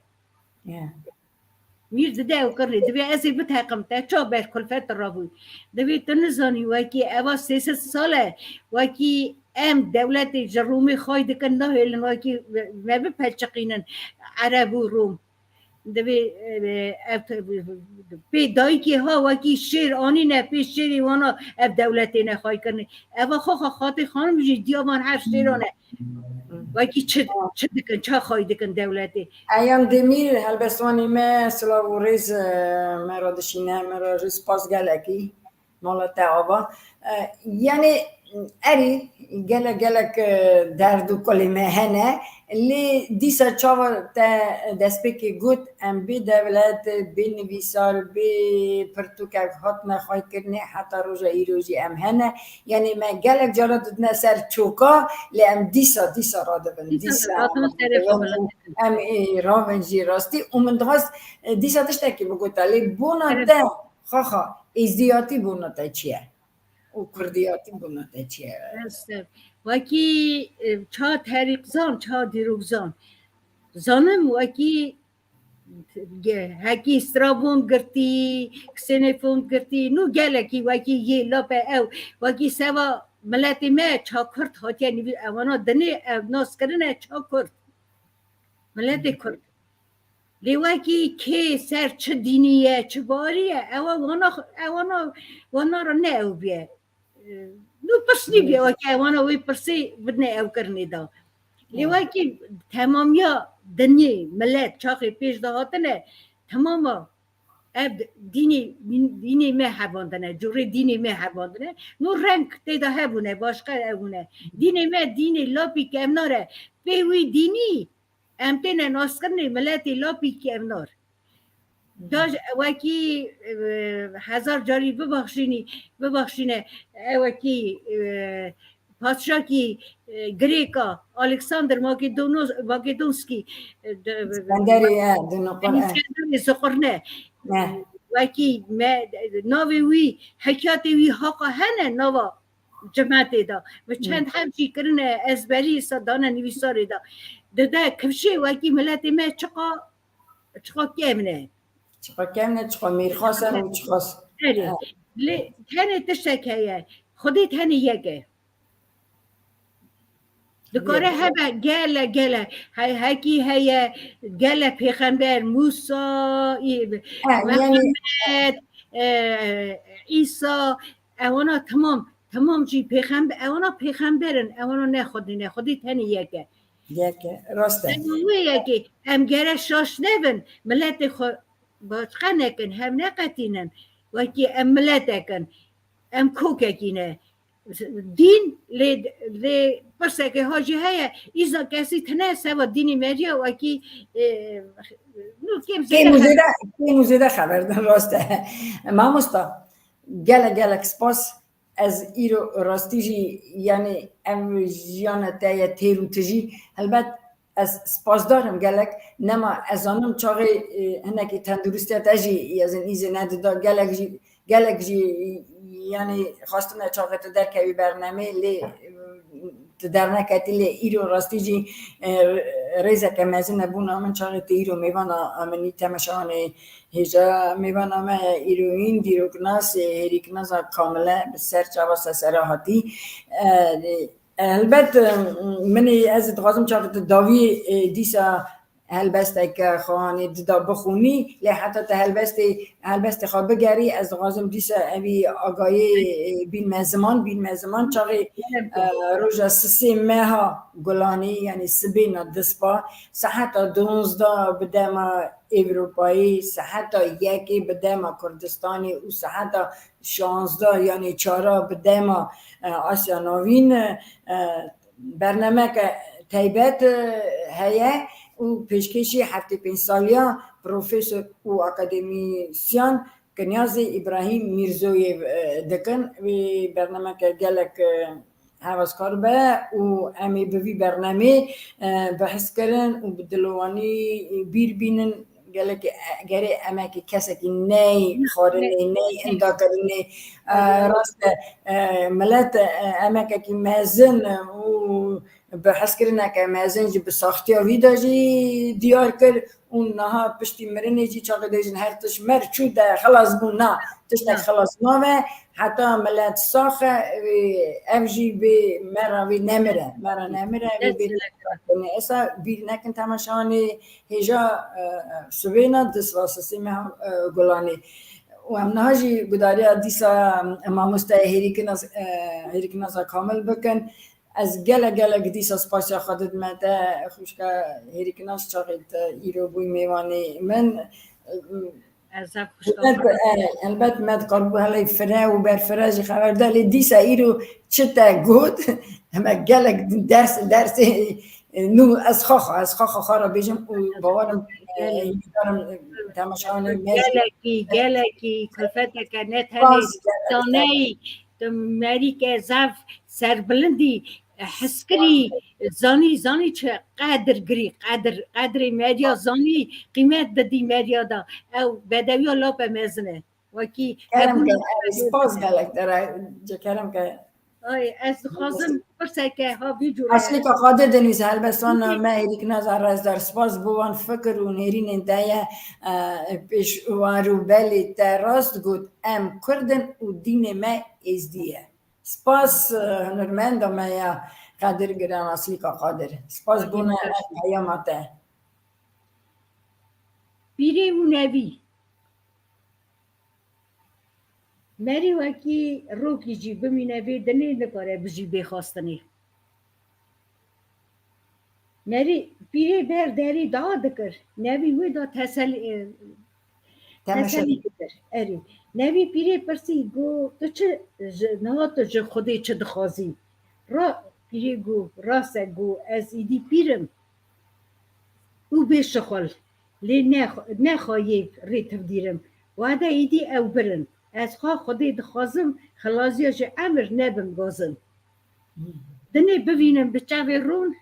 میر ده او کرلی دوی ازی بتاقم تا چا بر کلفت راوی دوی تنزانی وکی اوا 300 ساله وکی ام دولت جرومی خواهی دکن نه هلن وکی ما بپلچقینن عرب و روم دوی پی دایی که ها وکی شیر آنی نه پی شیری وانا اب دولتی نخواهی کرنی اوا خواهی خانم جی دیامان هر شیرانه وکی چه دکن چه خواهی دکن دولتی أيام دمير هالبستواني ما سلا ريز مرا دشينه مرا ريز باس جالكي مالا تعبا يعني أري جالك درد وكلمة هنا اللي ديسا تشاور تا دسبيكي جوت أم بي دولت بي نفيسار بي برتوكاك هاتنا خواهي كرني حتى روجا إيروجي أم هنا يعني ما جالك جارد نسر تشوكا لأم ديسا رادبن ديسا ام راون جی راستی ومن دغاست دیسا تشتکی بگوتا لی بونا تا خاخا ازدیاتی بونا تا چیه و کردیاتی بونا تا چیه وکی چا تریق زان چا دیروگ زان زانم وکی هکی استرابون گرتی کسنفون گرتی نو گلکی وکی یه لاپه او وکی سوا ملتی ما چا کرد هاتیا نیوی اوانا دنی ناس کرنه چا کرد ملت کرد لیواکی که سر چه دینیه چه باریه اوانا را نه او بیه نو پرسنی بیا که وانا وی پرسی بدنه او کرنی دا لیوا کی تمامیا دنیا ملت چاقی پیش دهاتنه تمام اب دینی مه هواندنه جوری دینی مه هواندنه نو رنگ تیدا هبونه باشقه هبونه دینی مه دینی لاپی که امناره پیوی دینی امتنه ناسکرنی ملتی لاپی که امنار داش وکی هزار جاری ببخشینه وکی پادشاه کی گریکا الکساندر ماکدونسکی اسکندری اسکندری سقرنه وکی ناوی وی حکیاتی وی حقا هنه نوا جماعتی دا و چند همچی کرنه ازبری صدانه نویساری دا ده کفشه وکی ملتی ما چقا کمنه چقا میرخواستن و چقاست تنه تشتکه خودی تنه یکه دکاره هبه گله هکی هیا گله پیغمبر موسی محمد عیسی اوانا تمام چی پیغمبر اوانا پیغمبرن اوانا نه خودی تنه یکه راسته یکی هم گره شاش نبن ملت خود باشقه نکن هم نقتینن وکی ام ملت اکن ام کوک اکینه دین لی پرسه که حاجی هیا ایزا کسی تنه سوا دینی مریا وکی که موزیده خبر دن راسته ما مستا گلک سپاس از ایرو راستیجی یعنی ام جیان تایه تیرو تجی البته از سپاس دارم گلک نما از آنم چاقی هنکی تندرستی تجی از این ایزی ندیده گلک جی یعنی خواستم چاقی تو در کوی برنامه لی در نکتی لی ایرو راستی جی ریزه که مزین نبون آمن چاقی تو ایرو میوان آمنی تمشان هجا میوان آمن ایروین دیروکناس هریکناس کامله بسر چاواس سراحتی البته منی از دخواستم چاقی تو داوی دیسا هلبسته که خواهانی دا بخونی لی حتی تا هلبسته خواه بگری از دخواستم دیسا اوی آگاهی بین مزمان چاقی روژا سسی مها گلانی یعنی سبینا دسپا سحتا 12 بدما اروپایی سحتا یکی بدما کردستانی و سحتا 16 یعنی 4 بدما آسیا نوین برنامه که تایبت هیه و پیشکشی 75 سالیا پروفسور و اکادمیسیان کنیاز ابراهیم میرزوی دکن و برنامه که گلک حواسکار به و امی بوی برنامه بحث کردن و بدلوانی بیر بینن گلک گره اما که کسی که نی خورنه نی اندا کرنه راست ملت اما که مزن و بحث کردن که مزن جی بساختی آوی داشی دیار کرد اون نها پشتی مرنه جی چاقه دیجن هر تش مر چود خلاص بون نه تشتک خلاص نامه حتی ملت ساخه افجی به مراوی نمره ایسا بیر نکن تماشانی هجا سوینا دست واسسی مهم گلانی و هم نهاجی گداری دیسا امامسته هریکنازا کامل بکن از گله دیسا سپاسیا خودت مده خوشکا هریکناز چاقید ایرو بوی میوانی من البته مد قربو هلی فره و بر فرازی خبر داری دیسا ایرو چتا گود همه گلک درس نو از خاخ خارا بیجم و باورم دارم تماشاونه گلکی کلفتک نتنی دانهی مری که زف سربلندی حسکری زانی چه قدر مدیا زانی قیمت بدی مدیا دا او بدوی الله به مزنه وکی سپاس گلک داره کرم که از خواستم پرسه که ها بیجوره اصلی که قادر دنیز هلبستان ما ایریک نظر از در سپاس بوان فکر و نیرین انتایه پیش وارو بلی تراست گود ام کردن و دین ما ازدیه سپاس هنرمند ما یا قادر گران اصلی که قادر سپاس بونه ایاماته بیره و نبی مری وکی روکی جی بمینه بی دنی نکاره بجی بخواستنی مری پیری بر داری داد کر نبی وی دا تسلی کر اری نبی پیری پرسی گو تو چه نه تو چه خودی چه دخوازی را پیری گو راسه گو از ایدی پیرم او بشخل لی نخواهی ری تفدیرم و دا ایدی او برن از خواه خودی دخوازم خلازی جه امر نبم گازم دنی ببینم به چاوی رون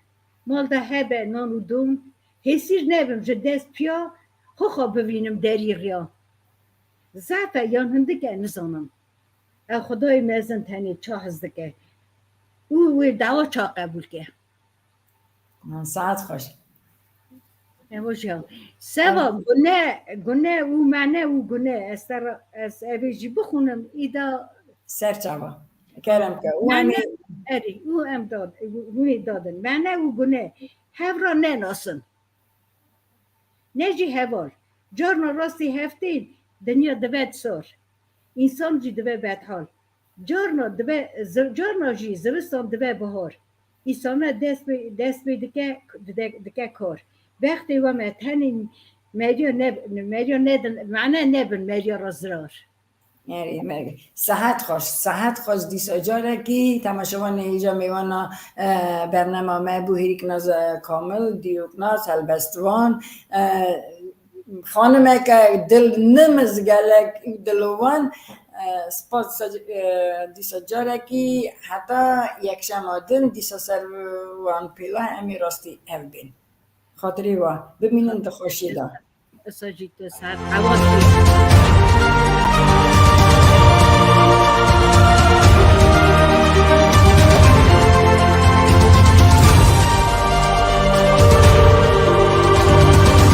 مال ده هبه نانو دون حسیر نبم جه دست پیا خواه ببینم دری ریا زعفه یان هندگه نزانم او خدای مزن تنی چه هزدگه او دعوا چا قبول که ساعت خوش نباشم سوا گناه او معنی او گناه از اویجی بخونم ایدا سر چاوا کرم که او معنی همی اری او هم دادن معنی او گناه هف را نناسن نجی هوار جارنا راستی هفتین دنیا دوید سار انسان جی دوید بدحال جارنا جی زوستان دوید بهار انسان دست به دکه کار وقتی و متنین مریا ندن معنی نبن مریا را زرار یعنی مرگ صحت خوش دیسا جاره کی تماشاوان ایجا میوانا برنامه ما بوهیریک ناز کامل دیوک ناز هلبستوان خانمه که دل نمزگلک دلوان سپاس دیسا جاره کی حتی یک شمادن دیسا سروان پیلا امی راستی او بین خاطری و ببینن تو خوشی دا ساجیت سر حواس